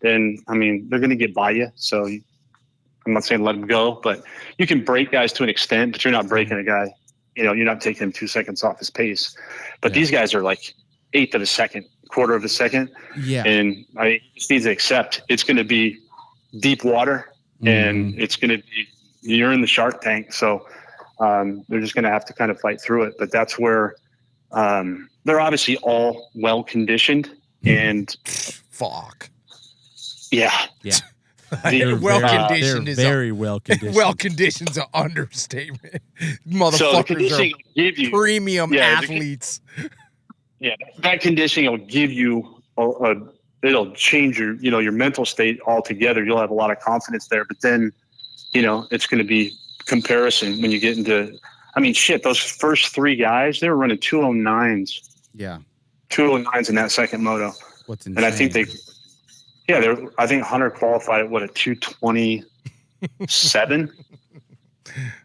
then, they're going to get by you. So I'm not saying let them go, but you can break guys to an extent, but you're not breaking a guy. You're not taking him 2 seconds off his pace. But these guys are 1/8 of a second quarter of a second. Yeah. And he just needs to accept it's going to be deep water, and it's going to be, you're in the shark tank. So they're just going to have to kind of fight through it. But that's where they're obviously all well conditioned, and fuck. Yeah. Well conditioned is very well conditioned. Well conditioned is an understatement. Motherfuckers so the conditioning are give you, premium athletes. That conditioning will give you it'll change your mental state altogether. You'll have a lot of confidence there, but then it's going to be comparison when you get into. I mean, shit, those first three guys, they were running 209s. Yeah, 209s in that second moto. What's insane? And I think I think Hunter qualified at a 227.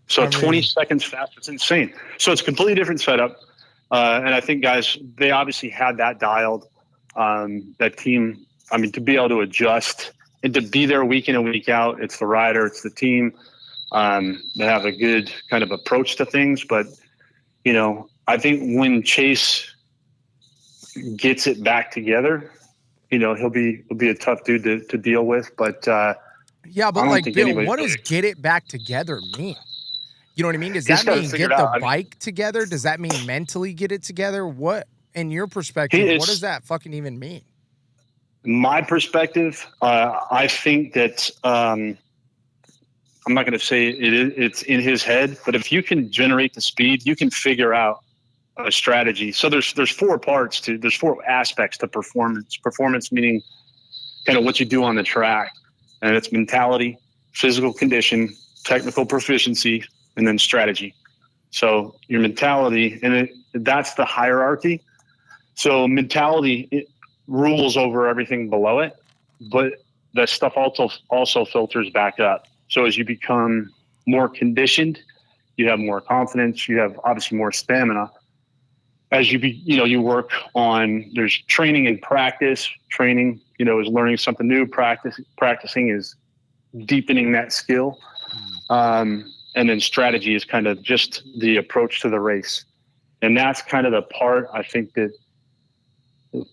So 20 seconds faster. It's insane. So it's a completely different setup. And I think guys, they obviously had that dialed. That team, I mean, to be able to adjust and to be there week in and week out, it's the rider, it's the team. They have a good kind of approach to things. But, I think when Chase gets it back together, he'll be a tough dude to deal with. But but like Bill, what does get it back together mean? You know what I mean? Does that mean get the bike together? Does that mean mentally get it together? What, in your perspective, what does that fucking even mean? My perspective, I think that I'm not going to say it's in his head, but if you can generate the speed, you can figure out a strategy. So there's four aspects to performance. Performance meaning kind of what you do on the track, and it's mentality, physical condition, technical proficiency, and then strategy. So your mentality, and that's the hierarchy. So mentality, it rules over everything below it, but that stuff also filters back up. So as you become more conditioned, you have more confidence, you have obviously more stamina. As you work on, there's training and practice. Training, is learning something new. Practicing is deepening that skill. And then strategy is kind of just the approach to the race. And that's kind of the part I think that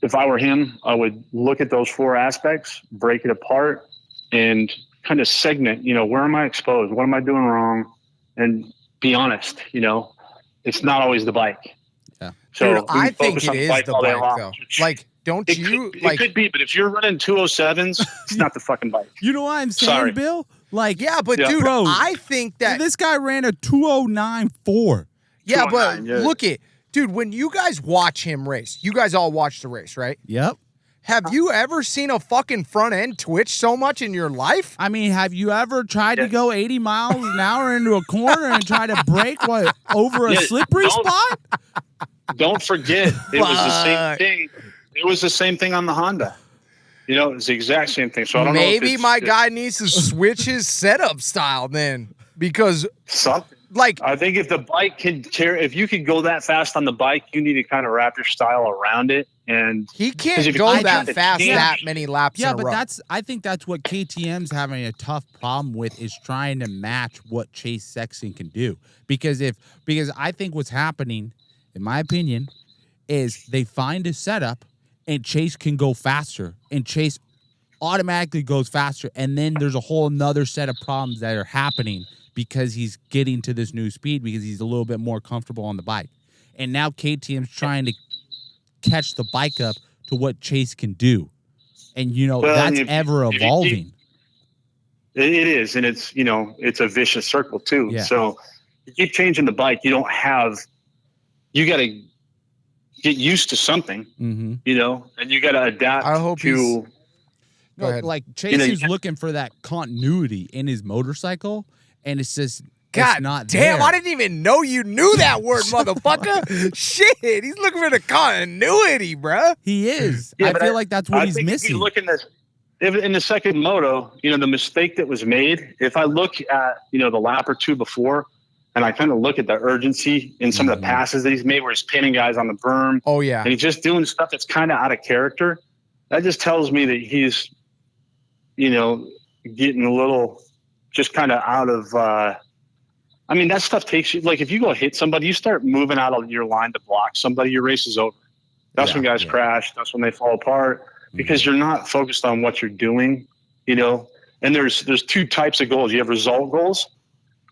if I were him, I would look at those four aspects, break it apart, and kind of segment, where am I exposed? What am I doing wrong? And be honest, it's not always the bike. Yeah. So dude, I think it is the bike though. Like, it could be, but if you're running 207s, it's not the fucking bike. You know what I'm saying, Sorry. Bill? Like, dude, bro, I think that this guy ran a 209.4. Yeah, but look at, dude, when you guys watch him race, you guys all watch the race, right? Yep. Have you ever seen a fucking front end twitch so much in your life? I mean, have you ever tried to go 80 miles an hour into a corner and try to break over a slippery spot? Don't forget, it was the same thing. It was the same thing on the Honda. It was the exact same thing. So I don't know. Maybe my guy needs to switch his setup style then, because something. Like, I think if the bike can if you can go that fast on the bike, you need to kind of wrap your style around it. And he can't go that fast that many laps in a row. But I think that's what KTM's having a tough problem with, is trying to match what Chase Sexton can do. Because I think what's happening, in my opinion, is they find a setup and Chase can go faster, and Chase automatically goes faster, and then there's a whole nother set of problems that are happening because he's getting to this new speed, because he's a little bit more comfortable on the bike. And now KTM's trying to catch the bike up to what Chase can do. And, that's ever evolving. It is. And it's, it's a vicious circle too. Yeah. So you keep changing the bike. You got to get used to something, and you got to adapt to. Like Chase is looking for that continuity in his motorcycle, and it's just God not damn! there. I didn't even know you knew that word, motherfucker. Shit, he's looking for the continuity, bruh. He is. I feel like that's what he's missing. If you look in the second moto, the mistake that was made. If I look at the lap or two before, and I kind of look at the urgency in some of the passes that he's made, where he's pinning guys on the berm. Oh yeah, and he's just doing stuff that's kind of out of character. That just tells me that he's, getting a little, just kind of out of. I mean, that stuff takes you. Like, if you go hit somebody, you start moving out of your line to block somebody, your race is over. That's when guys crash. That's when they fall apart because you're not focused on what you're doing, you know. And there's two types of goals. You have result goals,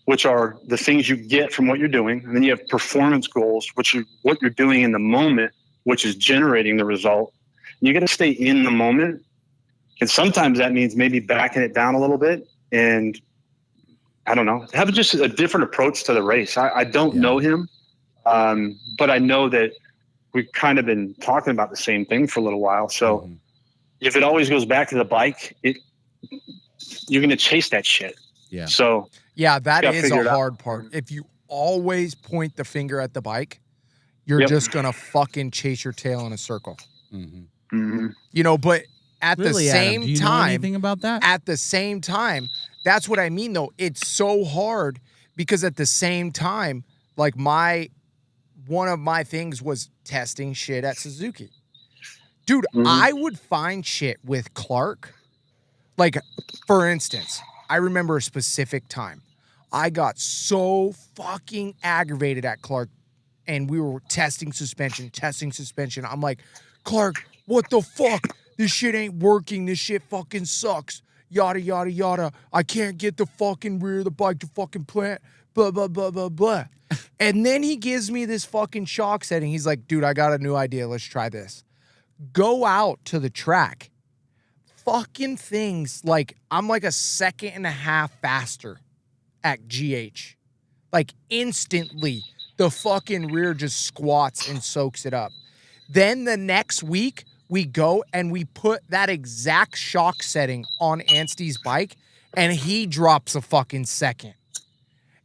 which are the things you get from what you're doing. And then you have performance goals, which are what you're doing in the moment, which is generating the result. And you got to stay in the moment. And sometimes that means maybe backing it down a little bit and I don't know, have just a different approach to the race. I don't know him, but I know that we've kind of been talking about the same thing for a little while. So if it always goes back to the bike, you're going to chase that shit. Yeah. So yeah, that is a hard part. If you always point the finger at the bike, you're just going to fucking chase your tail in a circle. You know, but at the same Adam, do you time, know anything about that? At the same time, that's what I mean though. It's so hard because at the same time, like one of my things was testing shit at Suzuki. Dude, I would find shit with Clark. Like, for instance, I remember a specific time. I got so fucking aggravated at Clark, and we were testing suspension. I'm like, Clark, what the fuck? This shit ain't working. This shit fucking sucks. Yada, yada, yada. I can't get the fucking rear of the bike to fucking plant. Blah, blah, blah, blah, blah. And then he gives me this fucking shock setting. He's like, dude, I got a new idea. Let's try this. Go out to the track. Fucking things like I'm like a second and a half faster at GH. Like instantly, the fucking rear just squats and soaks it up. Then the next week, we go and we put that exact shock setting on Anstey's bike, and he drops a fucking second.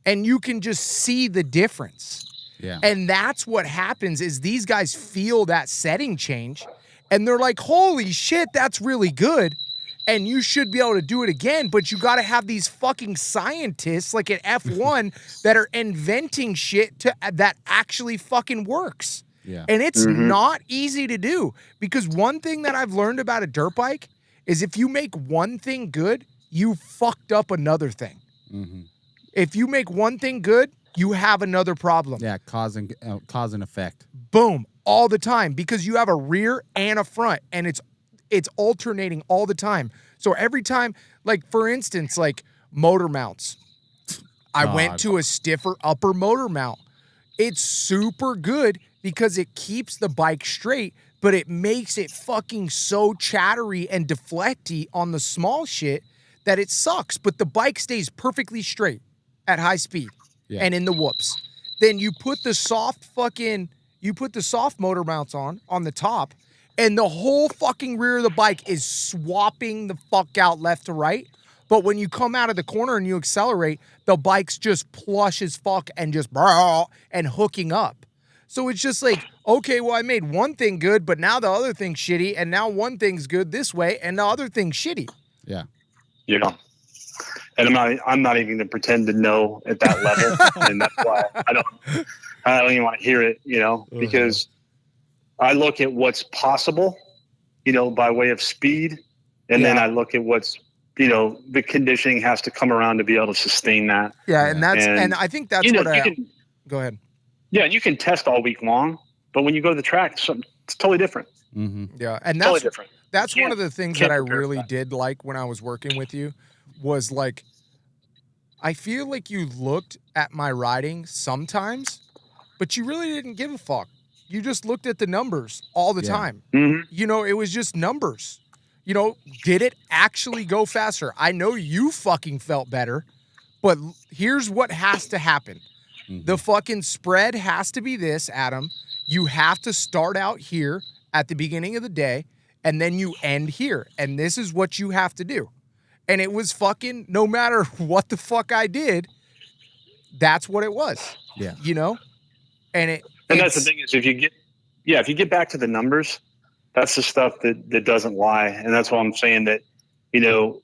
And you can just see the difference. Yeah. And that's what happens is these guys feel that setting change, and they're like, holy shit, that's really good. And you should be able to do it again, but you got to have these fucking scientists like at F1 that are inventing shit that actually fucking works. Yeah. And it's not easy to do because one thing that I've learned about a dirt bike is if you make one thing good, you fucked up another thing. If you make one thing good, you have another problem. Yeah, cause and effect. Boom, all the time because you have a rear and a front and it's alternating all the time. So every time, like for instance, like motor mounts, I went to a stiffer upper motor mount. It's super good because it keeps the bike straight, but it makes it fucking so chattery and deflecty on the small shit that it sucks. But the bike stays perfectly straight at high speed and in the whoops. Then you put the soft motor mounts on the top, and the whole fucking rear of the bike is swapping the fuck out left to right. But when you come out of the corner and you accelerate, the bike's just plush as fuck and just and hooking up. So it's just like, okay, well, I made one thing good, but now the other thing's shitty, and now one thing's good this way, and the other thing's shitty. Yeah. Yeah. And I'm not even going to pretend to know at that level. And that's why I don't even want to hear it, you know, because I look at what's possible, you know, by way of speed. And then I look at what's, you know, the conditioning has to come around to be able to sustain that. Yeah. And I think that's go ahead. Yeah. You can test all week long, but when you go to the track, it's totally different. Yeah. And that's totally different. That's one of the things that I really did like when I was working with you was like, I feel like you looked at my riding sometimes, but you really didn't give a fuck. You just looked at the numbers all the time. You know, it was just numbers. You know, did it actually go faster? I know you fucking felt better, but here's what has to happen. The fucking spread has to be this, Adam. You have to start out here at the beginning of the day, and then you end here. And this is what you have to do. And it was fucking, no matter what the fuck I did, that's what it was. Yeah. You know? And that's the thing is if you get back to the numbers, that's the stuff that doesn't lie. And that's why I'm saying that, you know,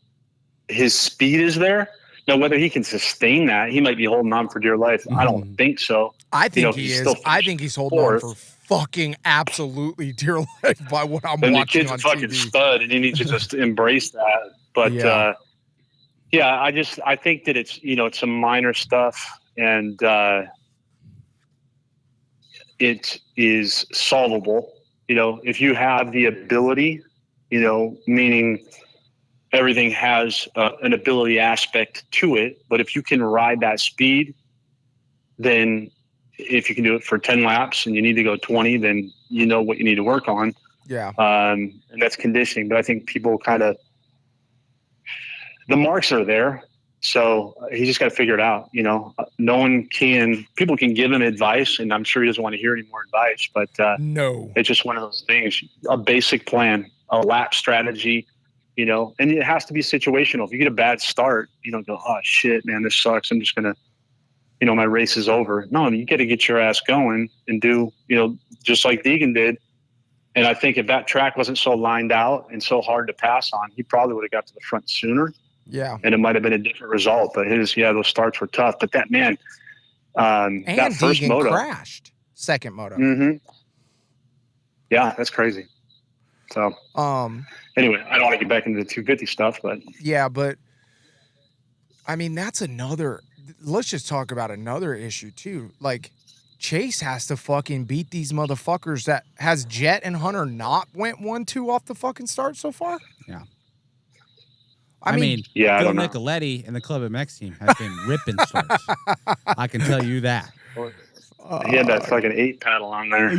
his speed is there. Now, whether he can sustain that, he might be holding on for dear life. I don't think so. I think he is. I think he's holding on for fucking absolutely dear life by what I'm watching on TV. And the kid's a fucking stud, and he needs to just embrace that. But, I think that it's, you know, it's some minor stuff, and it is solvable. if you have the ability, meaning everything has an ability aspect to it, but if you can ride that speed, then if you can do it for 10 laps and you need to go 20, then you know what you need to work on. Yeah. And that's conditioning. But I think people the marks are there. So he just got to figure it out. People can give him advice, and I'm sure he doesn't want to hear any more advice, but no, it's just one of those things, a basic plan, a lap strategy, and it has to be situational. If you get a bad start, you don't go, oh shit, man, this sucks. I'm just going to, my race is over. No, you got to get your ass going and do, just like Deegan did. And I think if that track wasn't so lined out and so hard to pass on, he probably would have got to the front sooner. Yeah. And it might have been a different result, but those starts were tough. But that man, and that first Deegan moto crashed second moto. Mm-hmm. Yeah, that's crazy. So, anyway, I don't want to get back into the 250 stuff, but yeah, but I mean, let's just talk about another issue too. Like, Chase has to fucking beat these motherfuckers that has Jet and Hunter not went 1-2 off the fucking start so far. Yeah. I mean, Phil Nicoletti and the Club MX team have been ripping starts. I can tell you that. He had that fucking 8 paddle on there.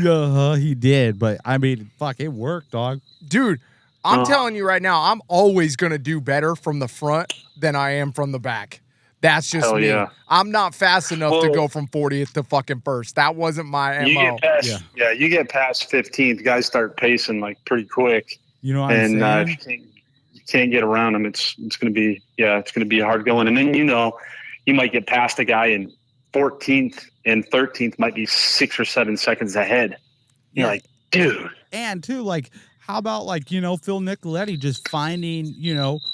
He did, but I mean, fuck, it worked, dog. Dude, I'm telling you right now, I'm always going to do better from the front than I am from the back. That's just me. Yeah. I'm not fast enough to go from 40th to fucking first. That wasn't my MO. You get past 15th, guys start pacing like pretty quick. You know what I'm saying? If you can't get around them, it's going to be hard going. And then, you might get past a guy in 14th and 13th might be 6 or 7 seconds ahead. You're like, dude. And too, like, how about Phil Nicoletti just finding,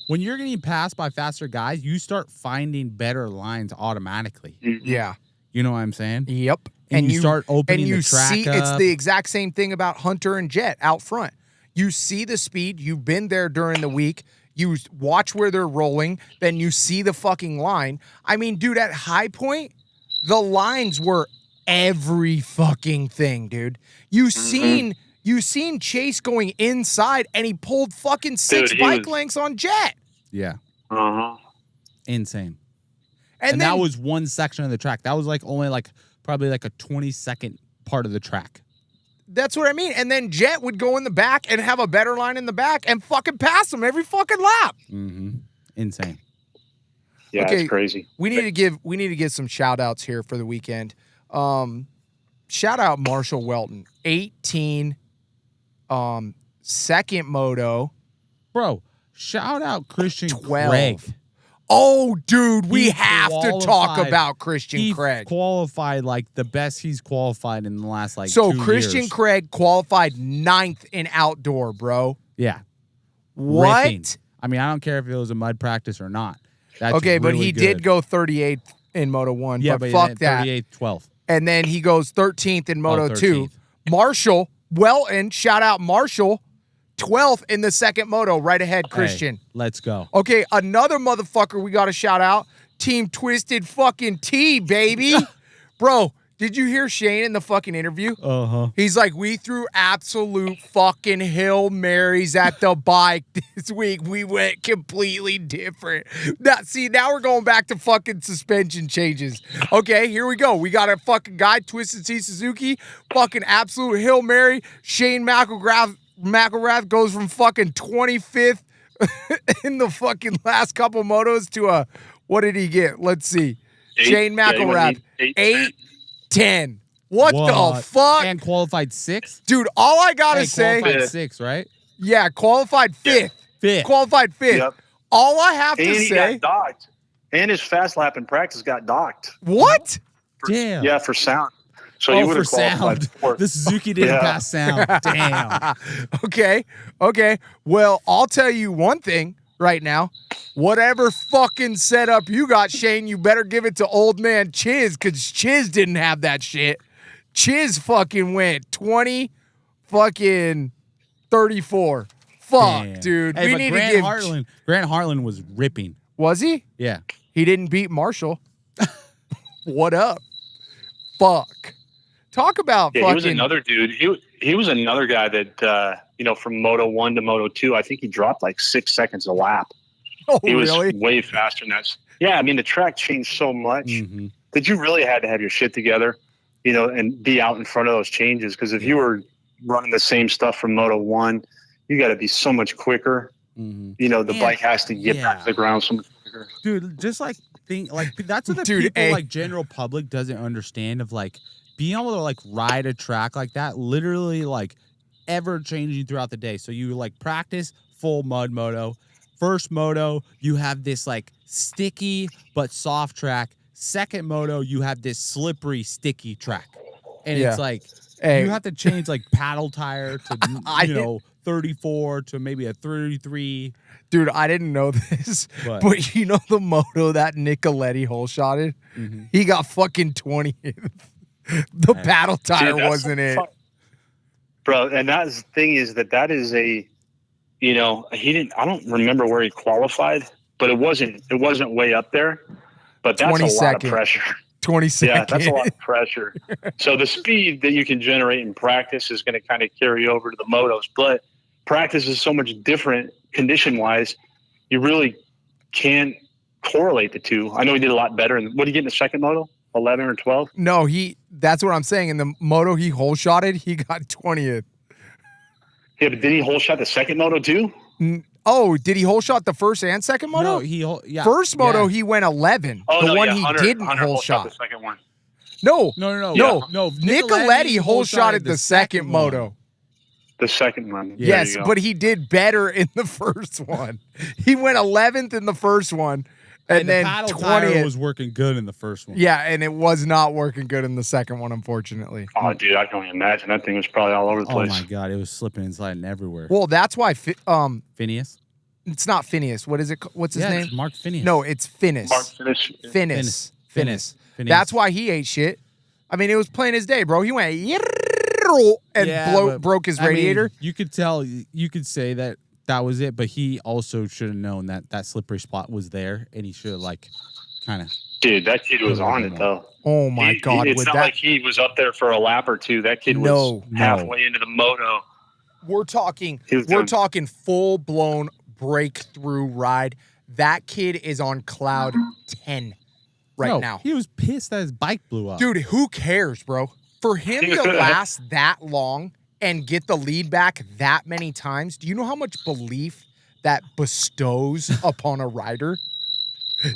when you're getting passed by faster guys, you start finding better lines automatically. Mm-hmm. Yeah. You know what I'm saying? Yep. And you start opening the track up. It's the exact same thing about Hunter and Jet out front. You see the speed. You've been there during the week. You watch where they're rolling. Then you see the fucking line. I mean, dude, at HighPoint, the lines were every fucking thing, dude. You seen Chase going inside, and he pulled fucking 6 bike lengths on Jet. Yeah. Insane. And then, that was one section of the track. That was probably a 20-second part of the track. That's what I mean. And then Jet would go in the back and have a better line in the back and fucking pass him every fucking lap. Mm-hmm. Insane. Yeah, okay, it's crazy. We need to give some shout outs here for the weekend. Shout out Marshall Welton, 18, second moto. Bro, shout out Christian 12. Craig. Oh, dude, we have to talk about Christian Craig. He qualified like the best he's qualified in the last 2 years. So Christian Craig qualified 9th in outdoor, bro. Yeah. What? Ripping. I mean, I don't care if it was a mud practice or not. That's okay, but really he did go 38th in Moto 1. Yeah, but fuck that. 38th, 12th. And then he goes 13th in Moto 2. Marshall Welton, shout out Marshall, 12th in the second moto, right ahead, Christian. Hey, let's go. Okay, another motherfucker we got to shout out, Team Twisted fucking T, baby. Bro, did you hear Shane in the fucking interview? Uh-huh. He's like, we threw absolute fucking Hail Marys at the bike this week. We went completely different. Now we're going back to fucking suspension changes. Okay, here we go. We got a fucking guy, Twisted T Suzuki, fucking absolute Hail Mary. Shane McElrath goes from fucking 25th in the fucking last couple motos to what did he get? Let's see. Shane McElrath, 8-10. What the fuck? And qualified 6th? Dude, all I gotta say. Qualified 6th, right? Yeah, qualified 5th. Fifth. Qualified 5th. Yep. All I have to say. And he got docked. And his fast lap in practice got docked. What? Damn. Yeah, for sound. So you would have qualified sound. The Suzuki didn't pass sound. Damn. Okay. Well, I'll tell you one thing right now. Whatever fucking setup you got, Shane, you better give it to old man Chiz, because Chiz didn't have that shit. Chiz fucking went 20 fucking 34. Fuck, damn. Dude. Hey, we need to give Grant Harlan was ripping. Was he? Yeah. He didn't beat Marshall. What up? Fuck. Talk about yeah, fucking. He was another dude. He was another guy that from Moto 1 to Moto 2, I think he dropped like 6 seconds a lap. Oh, he was really? way faster than that. Yeah, I mean the track changed so much that you really had to have your shit together, and be out in front of those changes. Because if you were running the same stuff from Moto 1, you got to be so much quicker. The bike has to get back to the ground so much quicker. Dude, just like that's what the people like general public doesn't understand of like being able to like ride a track like that, literally like ever changing throughout the day. So you like practice full mud moto. First moto, you have this like sticky but soft track. Second moto, you have this slippery, sticky track. And it's like you have to change like paddle tire to 34 to maybe a 33. Dude, I didn't know this, but the moto that Nicoletti hole shotted, he got fucking 20th. The paddle tire wasn't it. Bro, and that's the thing is that is a, he didn't, I don't remember where he qualified, but it wasn't way up there, but that's a lot of pressure. 22nd. Yeah, that's a lot of pressure. So the speed that you can generate in practice is going to kind of carry over to the motos, but practice is so much different condition-wise, you really can't correlate the two. I know he did a lot better. What did he get in the second moto? 11 or 12? No, that's what I'm saying. In the moto he hole shotted, he got 20th. Yeah, but did he hole shot the second moto too? Oh, did he hole shot the first and second moto? No, first moto he went 11. Hunter, didn't Hunter hole shot the second one. No. Nicoletti hole shotted the second moto. The second one. Yes, but he did better in the first one. He went 11th in the first one. And then the paddle 20th tire was working good in the first one. Yeah, and it was not working good in the second one, unfortunately. Oh, dude, I can only imagine. That thing was probably all over the place. Oh, my God. It was slipping and sliding everywhere. Well, that's why Phineas? It's not Phineas. What is it? What's his name? It's Mark Phineas. No, it's Finis. Mark Finis. That's why he ate shit. I mean, it was plain as day, bro. He went and broke his radiator. I mean, you could tell, you could say that was it, but he also should have known that slippery spot was there, and he should have kind of. Dude, that kid was on it though. Oh my God! It's not like he was up there for a lap or two. That kid was halfway into the moto. We're talking full blown breakthrough ride. That kid is on cloud 10 now. He was pissed that his bike blew up. Dude, who cares, bro? For him to last that long and get the lead back that many times, do you know how much belief that bestows upon a rider?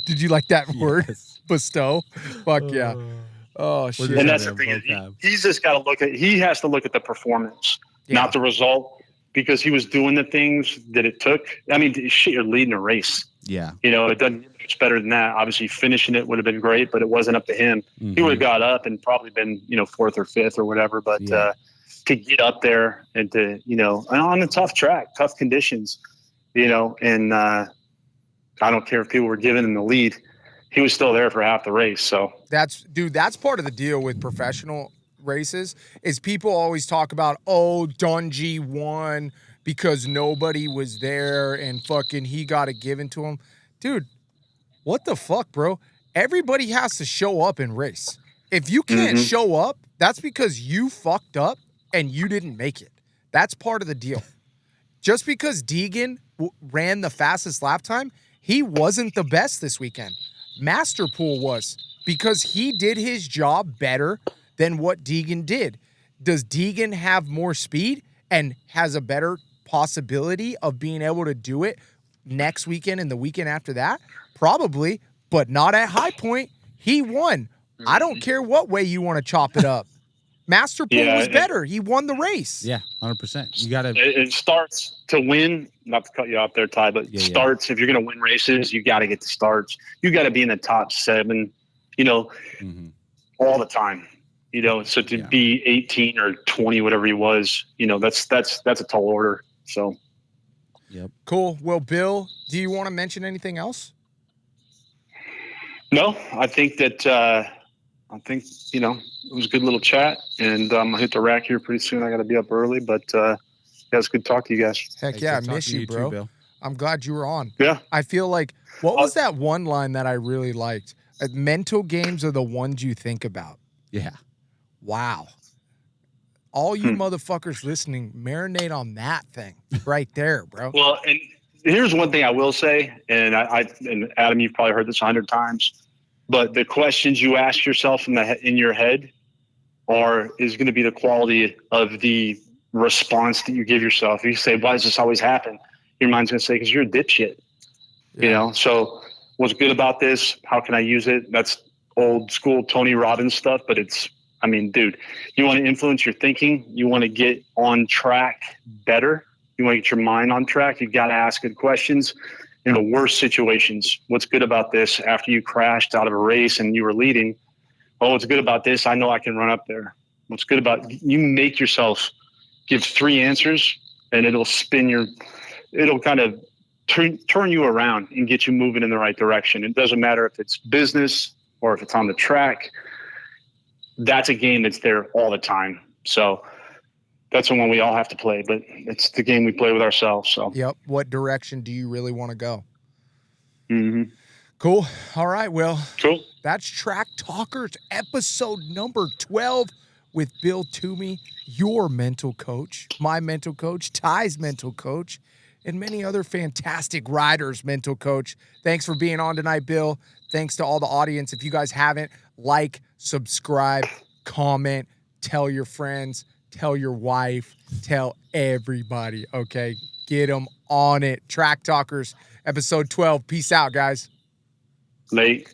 Did you like that word? Bestow? Fuck yeah. Oh, shit. And that's the thing is he's just got to he has to look at the performance, not the result, because he was doing the things that it took. I mean, shit, you're leading a race. Yeah. It doesn't get much better than that. Obviously, finishing it would have been great, but it wasn't up to him. He would have got up and probably been, fourth or fifth or whatever, but to get up there and to, on a tough track, tough conditions, and I don't care if people were giving him the lead. He was still there for half the race. So that's part of the deal with professional races is people always talk about, Dungy won because nobody was there and fucking he got it given to him. Dude, what the fuck, bro? Everybody has to show up and race. If you can't show up, that's because you fucked up and you didn't make it. That's part of the deal. Just because Deegan ran the fastest lap time, he wasn't the best this weekend. Masterpool was, because he did his job better than what Deegan did. Does Deegan have more speed and has a better possibility of being able to do it next weekend and the weekend after that? Probably, but not at HighPoint. He won. I don't care what way you want to chop it up. Masterpool was better. He won the race. Yeah, 100%. You got to. It starts to win. Not to cut you off there, Ty, but starts. If you're going to win races, you got to get the starts. You got to be in the top 7. All the time. So to be 18 or 20, whatever he was, that's a tall order. So. Yep. Cool. Well, Bill, do you want to mention anything else? No, I think that. It was a good little chat, and I'm going to hit the rack here pretty soon. I got to be up early, but it's good to talk to you guys. Heck yeah, I miss you, bro. Too, I'm glad you were on. Yeah. I feel like, what was that one line that I really liked? Mental games are the ones you think about. Yeah. Wow. all you motherfuckers listening, marinate on that thing right there, bro. Well, and here's one thing I will say, and and Adam, you've probably heard this 100 times, but the questions you ask yourself in your head is going to be the quality of the response that you give yourself. If you say, "Why does this always happen?" Your mind's going to say, "Because you're a dipshit." Yeah. You know. So, what's good about this? How can I use it? That's old school Tony Robbins stuff, but dude, you want to influence your thinking. You want to get on track better. You want to get your mind on track. You got to ask good questions. In the worst situations, what's good about this? After you crashed out of a race and you were leading, what's good about this? I know I can run up there. What's good about you? Make yourself give 3 answers, and it'll kind of turn you around and get you moving in the right direction. It doesn't matter if it's business or if it's on the track. That's a game that's there all the time. So that's the one we all have to play, but it's the game we play with ourselves. So, yep. What direction do you really want to go? Mm-hmm. Cool. All right. Well, cool. That's Track Talkers episode number 12 with Bill Toomey, your mental coach, my mental coach, Ty's mental coach, and many other fantastic riders' mental coach. Thanks for being on tonight, Bill. Thanks to all the audience. If you guys haven't, subscribe, comment, tell your friends, tell your wife, tell everybody, okay? Get them on it. Track Talkers, episode 12. Peace out, guys. Late.